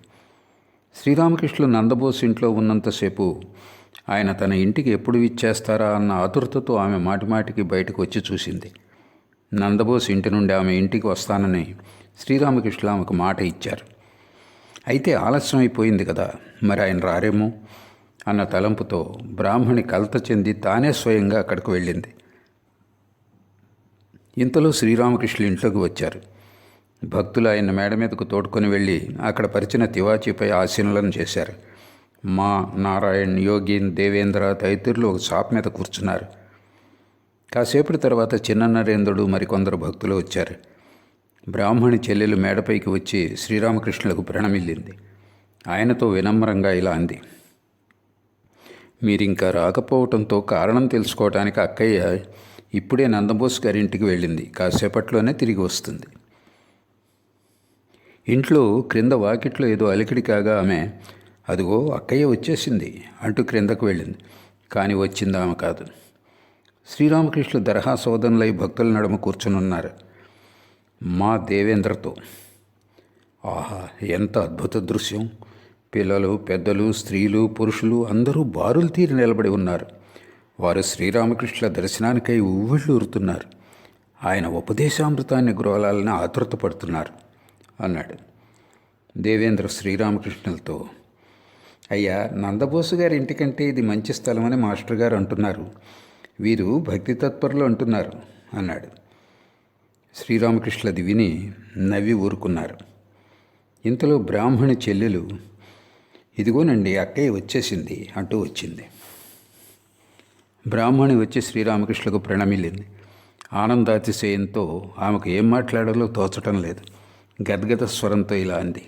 శ్రీరామకృష్ణులు నందబోస్ ఇంట్లో ఉన్నంతసేపు ఆయన తన ఇంటికి ఎప్పుడు ఇచ్చేస్తారా అన్న ఆతురతతో ఆమె మాటిమాటికి బయటకు వచ్చి చూసింది. నందబోస్ ఇంటి నుండి ఆమె ఇంటికి వస్తానని శ్రీరామకృష్ణులు ఆమెకు మాట ఇచ్చారు. అయితే ఆలస్యం అయిపోయింది కదా, మరి ఆయన రారేమో అన్న తలంపుతో బ్రాహ్మణి కలత చెంది తానే స్వయంగా అక్కడికి వెళ్ళింది. ఇంతలో శ్రీరామకృష్ణులు ఇంట్లోకి వచ్చారు. భక్తులు ఆయన మేడ మీదకు తోడుకొని వెళ్ళి అక్కడ పరిచిన తివాచీపై ఆసీనులను చేశారు. మా నారాయణ్, యోగిన్, దేవేంద్ర తదితరులు ఒక చాప మీద కూర్చున్నారు. కాసేపటి తర్వాత చిన్న నరేంద్రుడు మరికొందరు భక్తులు వచ్చారు. బ్రాహ్మణి చెల్లెలు మేడపైకి వచ్చి శ్రీరామకృష్ణులకు ప్రణమిల్లింది. ఆయనతో వినమ్రంగా ఇలా అంది: మీరింకా రాకపోవటంతో కారణం తెలుసుకోవటానికి అక్కయ్య ఇప్పుడే నందబోస్ గారింటికి వెళ్ళింది. కాసేపట్లోనే తిరిగి వస్తుంది. ఇంట్లో క్రింద వాకిట్లో ఏదో అలికిడి కాగా ఆమె అదిగో అక్కయ్య వచ్చేసింది అంటూ క్రిందకు వెళ్ళింది. కానీ వచ్చింది ఆమె కాదు. శ్రీరామకృష్ణులు దరహాసోదనులై భక్తుల నడుమ కూర్చునున్నారు. మా దేవేంద్రతో. ఆహా, ఎంత అద్భుత దృశ్యం! పిల్లలు, పెద్దలు, స్త్రీలు, పురుషులు అందరూ బారులు తీరి నిలబడి ఉన్నారు. వారు శ్రీరామకృష్ణుల దర్శనానికై ఉవ్విళ్ళూరుతున్నారు. ఆయన ఉపదేశామృతాన్ని గ్రోలాలని ఆతృత పడుతున్నారు అన్నాడు. దేవేంద్ర శ్రీరామకృష్ణులతో, అయ్యా, నందబోసు గారి ఇంటికంటే ఇది మంచి స్థలమని మాస్టర్ గారు అంటున్నారు. వీరు భక్తి తత్పరులు అంటున్నారు అన్నాడు. శ్రీరామకృష్ణులది విని నవ్వి ఊరుకున్నారు. ఇంతలో బ్రాహ్మణి చెల్లెలు, ఇదిగోనండి అక్కయ్య వచ్చేసింది అంటూ వచ్చింది. బ్రాహ్మణి వచ్చి శ్రీరామకృష్ణులకు ప్రణమిల్లింది. ఆనందాతిశయంతో ఆమెకు ఏం మాట్లాడాలో తోచటం లేదు. గద్గద స్వరంతో ఇలా అంది: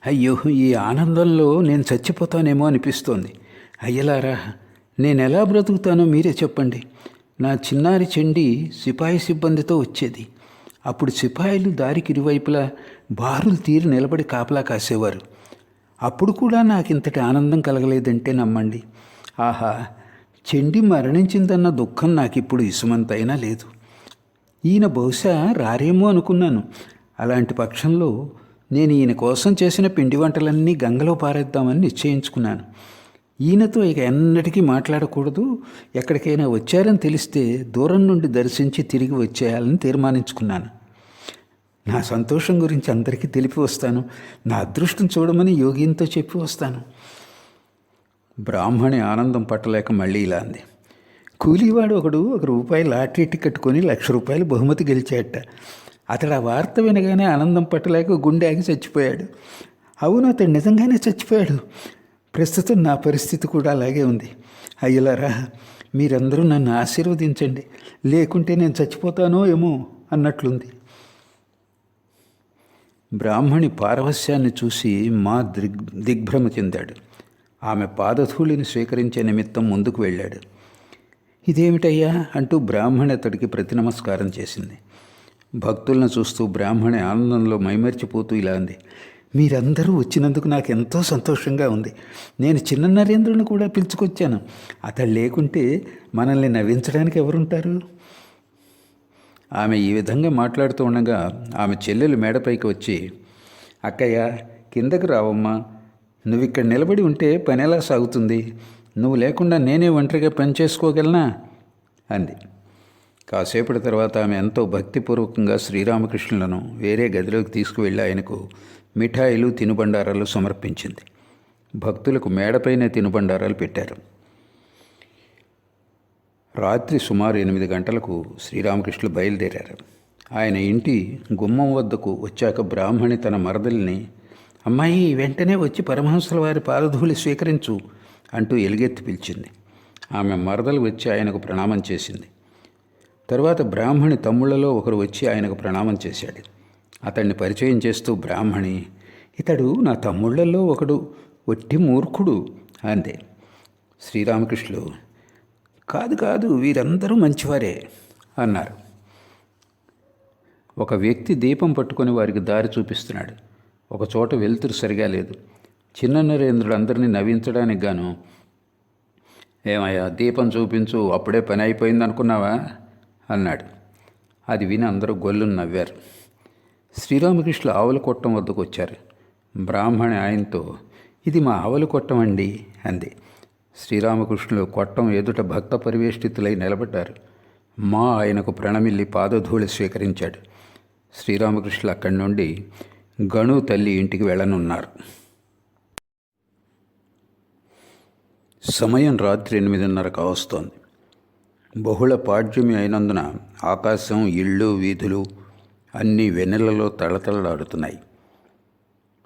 అయ్యో, ఈ ఆనందంలో నేను చచ్చిపోతానేమో అనిపిస్తోంది. అయ్యలారా, నేనెలా బ్రతుకుతానో మీరే చెప్పండి. నా చిన్నారి చెండి సిపాయి సిబ్బందితో వచ్చేది. అప్పుడు సిపాయిలు దారికి ఇరువైపులా బారులు తీరి నిలబడి కాపలా కాసేవారు. అప్పుడు కూడా నాకింతటి ఆనందం కలగలేదంటే నమ్మండి. ఆహా, చెండి మరణించిందన్న దుఃఖం నాకిప్పుడు ఇసుమంతైనా లేదు. ఈయన బహుశా రారేమో అనుకున్నాను. అలాంటి పక్షంలో నేను ఈయన కోసం చేసిన పిండి వంటలన్నీ గంగలో పారేద్దామని నిశ్చయించుకున్నాను. ఈయనతో ఇక ఎన్నటికీ మాట్లాడకూడదు. ఎక్కడికైనా వచ్చారని తెలిస్తే దూరం నుండి దర్శించి తిరిగి వచ్చేయాలని తీర్మానించుకున్నాను. నా సంతోషం గురించి అందరికీ తెలిపి వస్తాను. నా అదృష్టం చూడమని యోగితో చెప్పి వస్తాను. బ్రాహ్మణి ఆనందం పట్టలేక మళ్ళీ ఇలా అంది: కూలీవాడు ఒకడు ₹1 లాటరీ టికెట్ కొని ₹1,00,000 బహుమతి గెలిచాడట. అతడు ఆ వార్త వినగానే ఆనందం పట్టలేక గుండె ఆగి చచ్చిపోయాడు. అవును, అతడు నిజంగానే చచ్చిపోయాడు. ప్రస్తుతం నా పరిస్థితి కూడా అలాగే ఉంది. అయ్యలారా, మీరందరూ నన్ను ఆశీర్వదించండి. లేకుంటే నేను చచ్చిపోతానో ఏమో అన్నట్లుంది. బ్రాహ్మణి పారవస్యాన్ని చూసి మా దిగ్భ్రమ చెందాడు. ఆమె పాదధూళిని స్వీకరించే నిమిత్తం ముందుకు వెళ్ళాడు. ఇదేమిటయ్యా అంటూ బ్రాహ్మణి అతడికి ప్రతి నమస్కారం చేసింది. భక్తులను చూస్తూ బ్రాహ్మణి ఆనందంలో మైమర్చిపోతూ ఇలా అంది: మీరందరూ వచ్చినందుకు నాకు ఎంతో సంతోషంగా ఉంది. నేను చిన్న నరేంద్రుని కూడా పిలుచుకొచ్చాను. అతడు లేకుంటే మనల్ని నవ్వించడానికి ఎవరుంటారు? ఆమె ఈ విధంగా మాట్లాడుతూ ఉండగా ఆమె చెల్లెలు మేడపైకి వచ్చి, అక్కయ్య, కిందకు రావమ్మా. నువ్వు ఇక్కడ నిలబడి ఉంటే పని ఎలా సాగుతుంది? నువ్వు లేకుండా నేనే ఒంటరిగా పని చేసుకోగలనా అంది. కాసేపటి తర్వాత ఆమె ఎంతో భక్తిపూర్వకంగా శ్రీరామకృష్ణులను వేరే గదిలోకి తీసుకువెళ్ళి ఆయనకు మిఠాయిలు తినుబండారాలు సమర్పించింది. భక్తులకు మేడపైనే తినుబండారాలు పెట్టారు. రాత్రి సుమారు 8 గంటలకు శ్రీరామకృష్ణులు బయలుదేరారు. ఆయన ఇంటి గుమ్మం వద్దకు వచ్చాక బ్రాహ్మణి తన మరదల్ని, అమ్మాయి, వెంటనే వచ్చి పరమహంసల వారి పాదధూళి స్వీకరించు అంటూ ఎలుగెత్తి పిలిచింది. ఆమె మరదలు వచ్చి ఆయనకు ప్రణామం చేసింది. తరువాత బ్రాహ్మణి తమ్ముళ్లలో ఒకరు వచ్చి ఆయనకు ప్రణామం చేశాడు. అతన్ని పరిచయం చేస్తూ బ్రాహ్మణి, ఇతడు నా తమ్ముళ్లలో ఒకడు, ఒట్టి మూర్ఖుడు అందే. శ్రీరామకృష్ణులు, కాదు కాదు, వీరందరూ మంచివారే అన్నారు. ఒక వ్యక్తి దీపం పట్టుకొని వారికి దారి చూపిస్తున్నాడు. ఒక చోట వెలుతురు సరిగా లేదు. చిన్న నరేంద్రుడు అందరినీ నవ్వించడానికి గాను, ఏమయ్యా, దీపం చూపించు, అప్పుడే పని అయిపోయింది అనుకున్నావా అన్నాడు. అది విని అందరూ గొల్లును నవ్వారు. శ్రీరామకృష్ణులు ఆవుల కొట్టం వద్దకు వచ్చారు. బ్రాహ్మణి ఆయనతో, ఇది మా ఆవుల కొట్టం అండి అంది. శ్రీరామకృష్ణులు కొట్టం ఎదుట భక్త పరివేష్టితులై నిలబడ్డారు. ఆయనకు ప్రణమిల్లి పాదధూళి స్వీకరించాడు. శ్రీరామకృష్ణులు అక్కడి నుండి గణు తల్లి ఇంటికి వెళ్ళనున్నారు. సమయం రాత్రి 8:30 కావస్తోంది. బహుళ పాడ్యమి అయినందున ఆకాశం, ఇళ్ళు, వీధులు అన్నీ వెన్నెలలో తళతళలాడుతున్నాయి.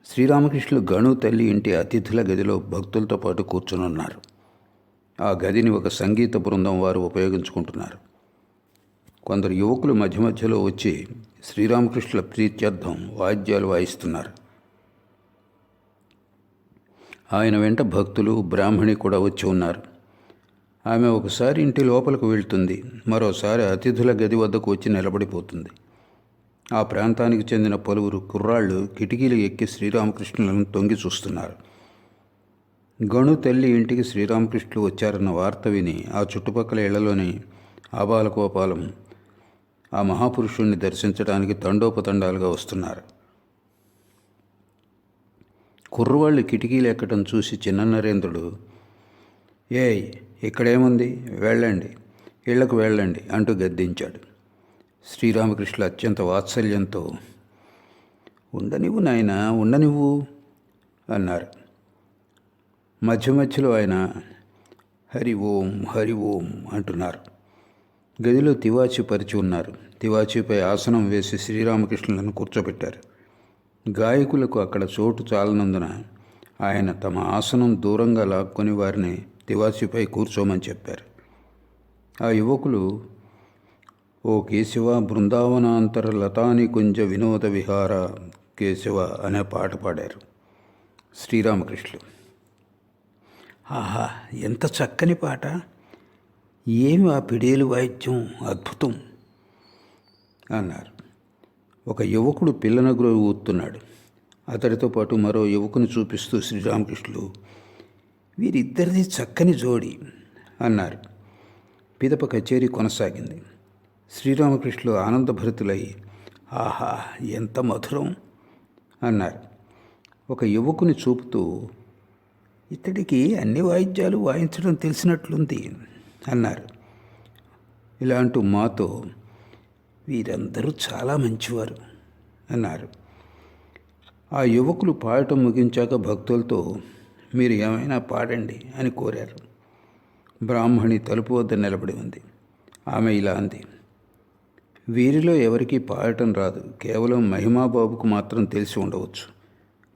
శ్రీరామకృష్ణులు గణు తల్లి ఇంటి అతిథుల గదిలో భక్తులతో పాటు కూర్చునున్నారు. ఆ గదిని ఒక సంగీత బృందం వారు ఉపయోగించుకుంటున్నారు. కొందరు యువకులు మధ్య మధ్యలో వచ్చి శ్రీరామకృష్ణుల ప్రీత్యర్థం వాద్యాలు వాయిస్తున్నారు. ఆయన వెంట భక్తులు, బ్రాహ్మణి కూడా వచ్చి ఉన్నారు. ఆమె ఒకసారి ఇంటి లోపలికి వెళ్తుంది, మరోసారి అతిథుల గది వద్దకు వచ్చి నిలబడిపోతుంది. ఆ ప్రాంతానికి చెందిన పలువురు కుర్రాళ్ళు కిటికీలు ఎక్కి శ్రీరామకృష్ణులను తొంగి చూస్తున్నారు. గణు తల్లి ఇంటికి శ్రీరామకృష్ణులు వచ్చారన్న వార్త విని ఆ చుట్టుపక్కల ఇళ్లలోని ఆబాలకోపాలం ఆ మహాపురుషుణ్ణి దర్శించడానికి తండోపతండాలుగా వస్తున్నారు. కుర్రవాళ్ళు కిటికీలు ఎక్కడం చూసి చిన్న నరేంద్రుడు, ఏయ్, ఇక్కడేముంది, వెళ్ళండి, ఇళ్లకు వెళ్ళండి అంటూ గద్దించాడు. శ్రీరామకృష్ణులు అత్యంత వాత్సల్యంతో, ఉండనివ్వు నాయనా, ఉండనివ్వు అన్నారు. మధ్య మధ్యలో ఆయన హరి ఓం, హరి ఓం అంటున్నారు. గదిలో తివాచీ పరిచి ఉన్నారు. తివాచీపై ఆసనం వేసి శ్రీరామకృష్ణులను కూర్చోబెట్టారు. గాయకులకు అక్కడ చోటు చాలనందున ఆయన తమ ఆసనం దూరంగా లాక్కొని వారిని తివాచీపై కూర్చోమని చెప్పారు. ఆ యువకులు ఓ కేశవ బృందావనాంతర లతాని కుంజ వినోద విహార కేశవ అనే పాట పాడారు. శ్రీరామకృష్ణులు, ఆహా, ఎంత చక్కని పాట, ఏమి ఆ పిడేలు వాయిద్యం, అద్భుతం అన్నారు. ఒక యువకుడు పిల్లనగ్రోవి ఊతున్నాడు. అతడితో పాటు మరో యువకుని చూపిస్తూ శ్రీరామకృష్ణులు, వీరిద్దరిది చక్కని జోడి అన్నారు. పిదప కచేరీ కొనసాగింది. శ్రీరామకృష్ణులు ఆనందభరితులై, ఆహా, ఎంత మధురం అన్నారు. ఒక యువకుని చూపుతూ, ఇతడికి అన్ని వాయిద్యాలు వాయించడం తెలిసినట్లుంది అన్నారు. ఇలా అంటూ మాతో, వీరందరూ చాలా మంచివారు అన్నారు. ఆ యువకులు పాడటం ముగించాక భక్తులతో, మీరు ఏమైనా పాడండి అని కోరారు. బ్రాహ్మణి తలుపు వద్ద నిలబడి ఉంది. ఆమె ఇలా అంది, వీరిలో ఎవరికీ పాడటం రాదు, కేవలం మహిమాబాబుకు మాత్రం తెలిసి ఉండవచ్చు,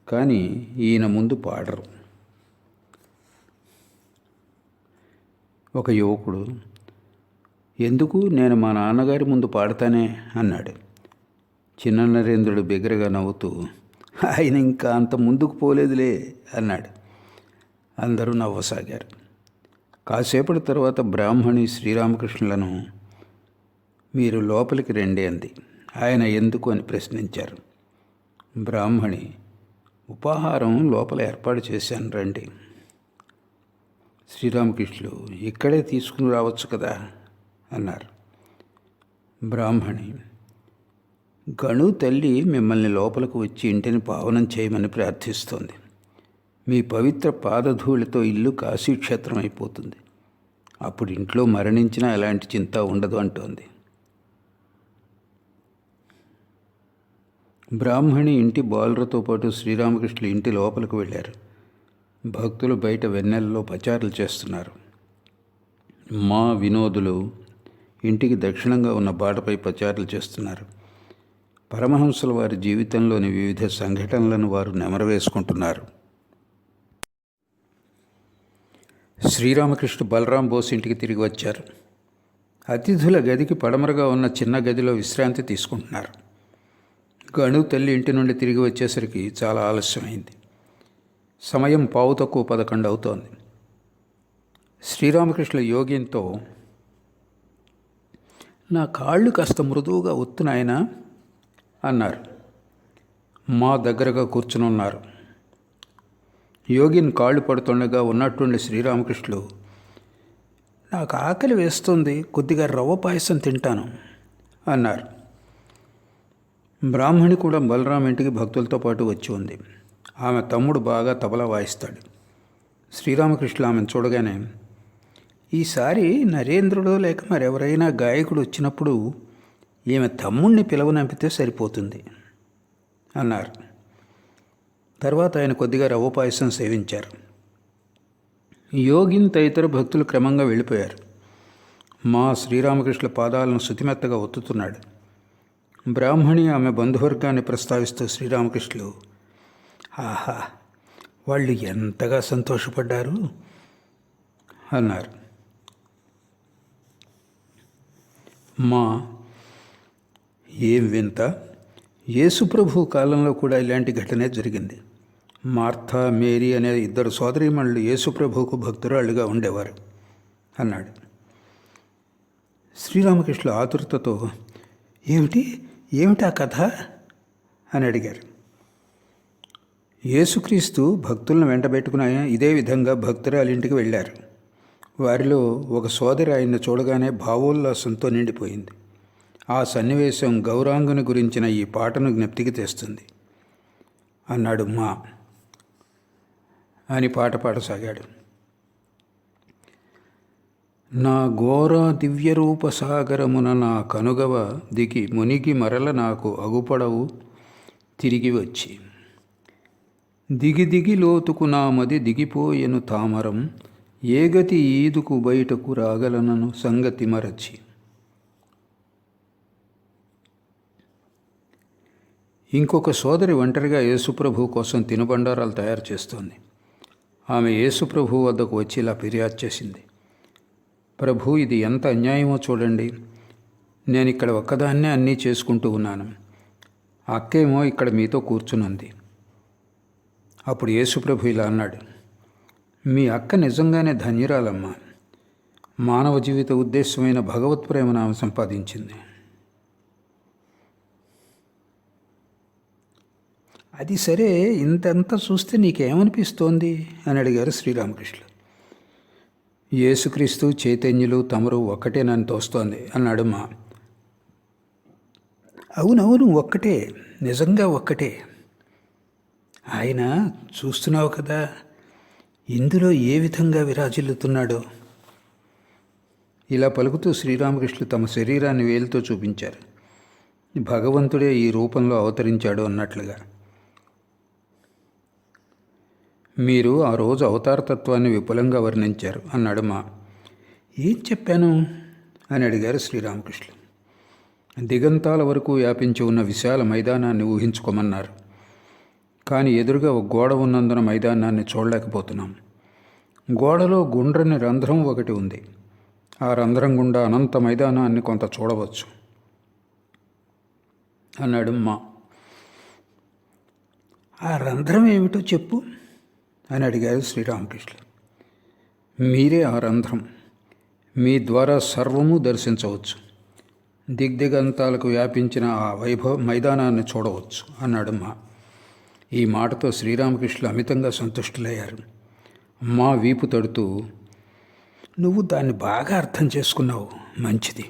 కానీ ఈయన ముందు పాడరు. ఒక యువకుడు, ఎందుకు, నేను మా నాన్నగారి ముందు పాడతానే అన్నాడు. చిన్న నరేంద్రుడు బిగ్గరగా నవ్వుతూ, ఆయన ఇంకా అంత ముందుకు పోలేదులే అన్నాడు. అందరూ నవ్వసాగారు. కాసేపటి తర్వాత బ్రాహ్మణి శ్రీరామకృష్ణులను, మీరు లోపలికి రండి అంది. ఆయన ఎందుకు అని ప్రశ్నించారు. బ్రాహ్మణి, ఉపాహారం లోపల ఏర్పాటు చేశాను, రండి. శ్రీరామకృష్ణులు, ఇక్కడే తీసుకుని రావచ్చు కదా అన్నారు. బ్రాహ్మణి, గణు తల్లి మిమ్మల్ని లోపలికి వచ్చి ఇంటిని పావనం చేయమని ప్రార్థిస్తోంది. మీ పవిత్ర పాదధూళితో ఇల్లు కాశీక్షేత్రం అయిపోతుంది. అప్పుడు ఇంట్లో మరణించినా ఎలాంటి చింత ఉండదు అంటోంది. బ్రాహ్మణి ఇంటి బాలులతో పాటు శ్రీరామకృష్ణులు ఇంటి లోపలికి వెళ్ళారు. భక్తులు బయట వెన్నెలలో పచారులు చేస్తున్నారు. మా వినోదులు ఇంటికి దక్షిణంగా ఉన్న బాటపై పచారులు చేస్తున్నారు. పరమహంసల వారి జీవితంలోని వివిధ సంఘటనలను వారు నెమరవేసుకుంటున్నారు. శ్రీరామకృష్ణ బలరాం బోస్ ఇంటికి తిరిగి వచ్చారు. అతిథుల గదికి పడమరగా ఉన్న చిన్న గదిలో విశ్రాంతి తీసుకుంటున్నారు. గణు తల్లి ఇంటి నుండి తిరిగి వచ్చేసరికి చాలా ఆలస్యమైంది. సమయం 11:15 అవుతోంది. శ్రీరామకృష్ణ యోగిన్తో, నా కాళ్ళు కాస్త మృదువుగా ఒత్తునాయనా అన్నారు. మా దగ్గరగా కూర్చునున్నారు. యోగిన్ కాళ్ళు పడుతుండగా ఉన్నట్టుండి శ్రీరామకృష్ణులు, నాకు ఆకలి వేస్తుంది, కొద్దిగా రవ్వ పాయసం తింటాను అన్నారు. బ్రాహ్మణి కూడా బలరాం ఇంటికి భక్తులతో పాటు వచ్చి ఉంది. ఆమె తమ్ముడు బాగా తబలా వాయిస్తాడు. శ్రీరామకృష్ణులు ఆమెను చూడగానే, ఈసారి నరేంద్రుడు లేక మరెవరైనా గాయకుడు వచ్చినప్పుడు ఈమె తమ్ముణ్ణి పిలవనంపితే సరిపోతుంది అన్నారు. తర్వాత ఆయన కొద్దిగా రవ్వ పాయసం సేవించారు. యోగిన్ తదితర భక్తులు క్రమంగా వెళ్ళిపోయారు. మా శ్రీరామకృష్ణుల పాదాలను శుతిమెత్తగా ఒత్తుతున్నాడు. బ్రాహ్మణి ఆమె బంధువర్గాన్ని ప్రస్తావిస్తూ శ్రీరామకృష్ణులు, ఆహా, వాళ్ళు ఎంతగా సంతోషపడ్డారు అన్నారు. మా, ఏం వింత, యేసుప్రభు కాలంలో కూడా ఇలాంటి ఘటనే జరిగింది. మార్తా, మేరీ అనే 2 సోదరీమణులు యేసుప్రభువుకు భక్తురాళ్ళుగా ఉండేవారు అన్నాడు. శ్రీరామకృష్ణులు ఆతురతతో, ఏమిటా కథ అని అడిగారు. యేసుక్రీస్తు భక్తులను వెంటబెట్టుకుని ఇదే విధంగా భక్తురాలింటికి వెళ్ళారు. వారిలో ఒక సోదరి ఆయన్ని చూడగానే భావోల్లాసంతో నిండిపోయింది. ఆ సన్నివేశం గౌరాంగుని గురించిన ఈ పాటను జ్ఞప్తికి తెస్తుంది అన్నాడు మా అని పాట పాడసాగాడు. నా ఘోర దివ్యరూప సాగరమున నా కనుగవ దిగి మునిగి మరల నాకు అగుపడవు తిరిగి వచ్చి, దిగి లోతుకు నా మది దిగిపోయెను తామరం, ఏగతి ఈదుకు బయటకు రాగలనను సంగతి మరచి. ఇంకొక సోదరి ఒంటరిగా యేసుప్రభు కోసం తినుబండారాలు తయారు చేస్తోంది. ఆమె యేసుప్రభు వద్దకు వచ్చి ఇలా ఫిర్యాదు చేసింది. ప్రభు, ఇది ఎంత అన్యాయమో చూడండి. నేను ఇక్కడ ఒక్కదాన్నే అన్నీ చేసుకుంటూ ఉన్నాను. అక్కేమో ఇక్కడ మీతో కూర్చునుంది. అప్పుడు యేసుప్రభు ఇలా అన్నాడు, మీ అక్క నిజంగానే ధన్యురాలమ్మా. మానవ జీవిత ఉద్దేశమైన భగవత్ ప్రేమను ఆమె సంపాదించింది. అది సరే, ఇంతంతా చూస్తే నీకేమనిపిస్తోంది అని అడిగారు శ్రీరామకృష్ణులు. యేసుక్రీస్తు, చైతన్యులు తమరు ఒక్కటేనని తోస్తోంది అన్నాడు మా. అవునవును, ఒక్కటే, నిజంగా ఒక్కటే. ఆయన చూస్తున్నావు కదా, ఇందులో ఏ విధంగా విరాజిల్లుతున్నాడో. ఇలా పలుకుతూ శ్రీరామకృష్ణులు తమ శరీరాన్ని వేలుతో చూపించారు. భగవంతుడే ఈ రూపంలో అవతరించాడు అన్నట్లుగా. మీరు ఆ రోజు అవతారతత్వాన్ని విపులంగా వర్ణించారు అన్నాడు మా. ఏం చెప్పాను అని అడిగారు శ్రీరామకృష్ణులు. దిగంతాల వరకు వ్యాపించి ఉన్న విశాల మైదానాన్ని ఊహించుకోమన్నారు. కానీ ఎదురుగా ఒక గోడ ఉన్నందున మైదానాన్ని చూడలేకపోతున్నాం. గోడలో గుండ్రని రంధ్రం ఒకటి ఉంది. ఆ రంధ్రం గుండా అనంత మైదానాన్ని కొంత చూడవచ్చు అన్నాడు మా. ఆ రంధ్రం ఏమిటో చెప్పు అని అడిగారు శ్రీరామకృష్ణులు. మీరే ఆ రంధ్రం. మీ ద్వారా సర్వము దర్శించవచ్చు. దిగ్దిగంతాలకు వ్యాపించిన ఆ మైదానాన్ని చూడవచ్చు అన్నాడు మా. ఈ మాటతో శ్రీరామకృష్ణులు అమితంగా సంతుష్టులయ్యారు. మా వీపు తడుతూ, నువ్వు దాన్ని బాగా అర్థం చేసుకున్నావు, మంచిది,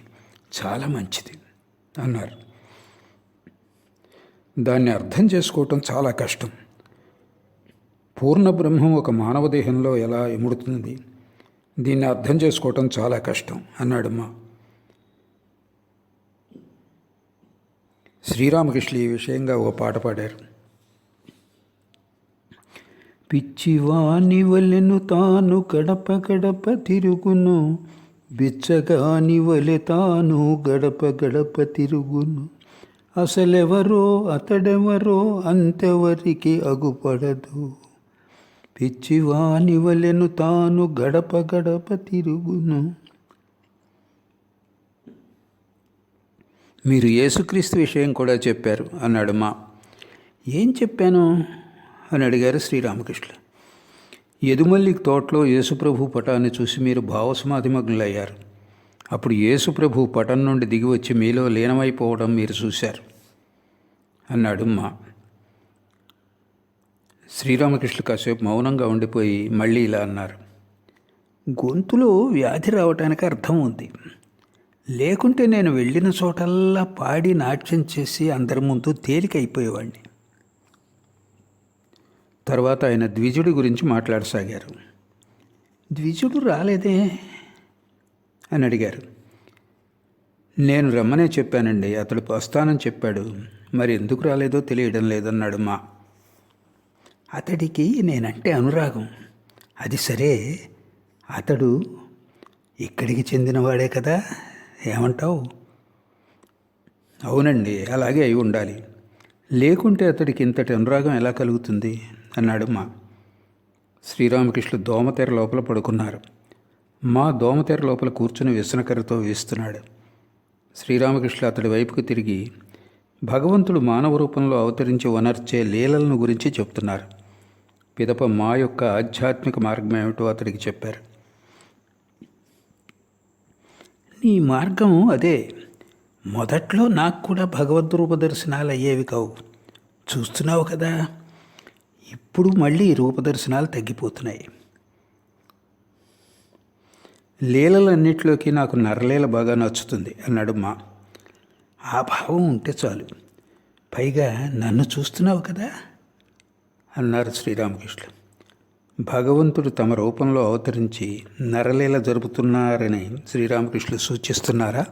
చాలా మంచిది అన్నారు. దాన్ని అర్థం చేసుకోవటం చాలా కష్టం. పూర్ణ బ్రహ్మం ఒక మానవ దేహంలో ఎలా ఇముడుతుంది, దీన్ని అర్థం చేసుకోవటం చాలా కష్టం అన్నాడు మా. శ్రీరామకృష్ణులు ఈ విషయంగా ఓ పాట పాడారు. పిచ్చివాని వలెను తాను గడప గడప తిరుగును, బిచ్చగాని వలె తాను గడప గడప తిరుగును, అసలెవరో అతడెవరో అంతెవరికి అగుపడదు, పిచ్చివాని వలెను తాను గడప గడప తిరుగును. మీరు యేసుక్రీస్తు విషయం కూడా చెప్పారు అన్నాడు మా. ఏం చెప్పాను అని అడిగారు శ్రీరామకృష్ణులు. ఎదుమల్లి తోటలో యేసుప్రభు పటాన్ని చూసి మీరు భావసమాధిమగ్నులయ్యారు. అప్పుడు యేసుప్రభు పటం నుండి దిగి వచ్చి మీలో లీనమైపోవడం మీరు చూశారు అన్నాడు మా. శ్రీరామకృష్ణులు కాసేపు మౌనంగా ఉండిపోయి మళ్ళీ ఇలా అన్నారు. గొంతులో వ్యాధి రావటానికి అర్థం ఉంది. లేకుంటే నేను వెళ్ళిన చోటల్లా పాడి నాట్యం చేసి అందరి ముందు తేలికైపోయేవాడిని. తర్వాత ఆయన ద్విజుడి గురించి మాట్లాడసాగారు. ద్విజుడు రాలేదే అని అడిగారు. నేను రమ్మనే చెప్పానండి, అతడు వస్తానని చెప్పాడు, మరి ఎందుకు రాలేదో తెలియడం లేదన్నాడు మా. అతడికి నేనంటే అనురాగం. అది సరే, అతడు ఇక్కడికి చెందినవాడే కదా, ఏమంటావు? అవునండి, అలాగే అయి ఉండాలి. లేకుంటే అతడికి ఇంతటి అనురాగం ఎలా కలుగుతుంది అన్నాడు మా. శ్రీరామకృష్ణులు దోమతెర లోపల పడుకున్నారు. మా దోమతెర లోపల కూర్చుని విసనకర్రతో వీస్తున్నాడు. శ్రీరామకృష్ణులు అతడి వైపుకు తిరిగి భగవంతుడు మానవ రూపంలో అవతరించి వనర్చే లీలలను గురించి చెప్తున్నారు. పిదప మా యొక్క ఆధ్యాత్మిక మార్గం ఏమిటో అతడికి చెప్పారు. నీ మార్గం అదే. మొదట్లో నాకు కూడా భగవద్రూప దర్శనాలు అయ్యేవి కావు, చూస్తున్నావు కదా. ఇప్పుడు మళ్ళీ రూపదర్శనాలు తగ్గిపోతున్నాయి. లీలలన్నిటిలోకి నాకు నరలీల బాగా నచ్చుతుంది అన్నాడు మా. ఆ భావం ఉంటే చాలు, పైగా నన్ను చూస్తున్నావు కదా అన్నారు శ్రీరామకృష్ణులు. భగవంతుడు తమ రూపంలో అవతరించి నరలీల జరుపుతున్నారని శ్రీరామకృష్ణులు సూచిస్తున్నారా?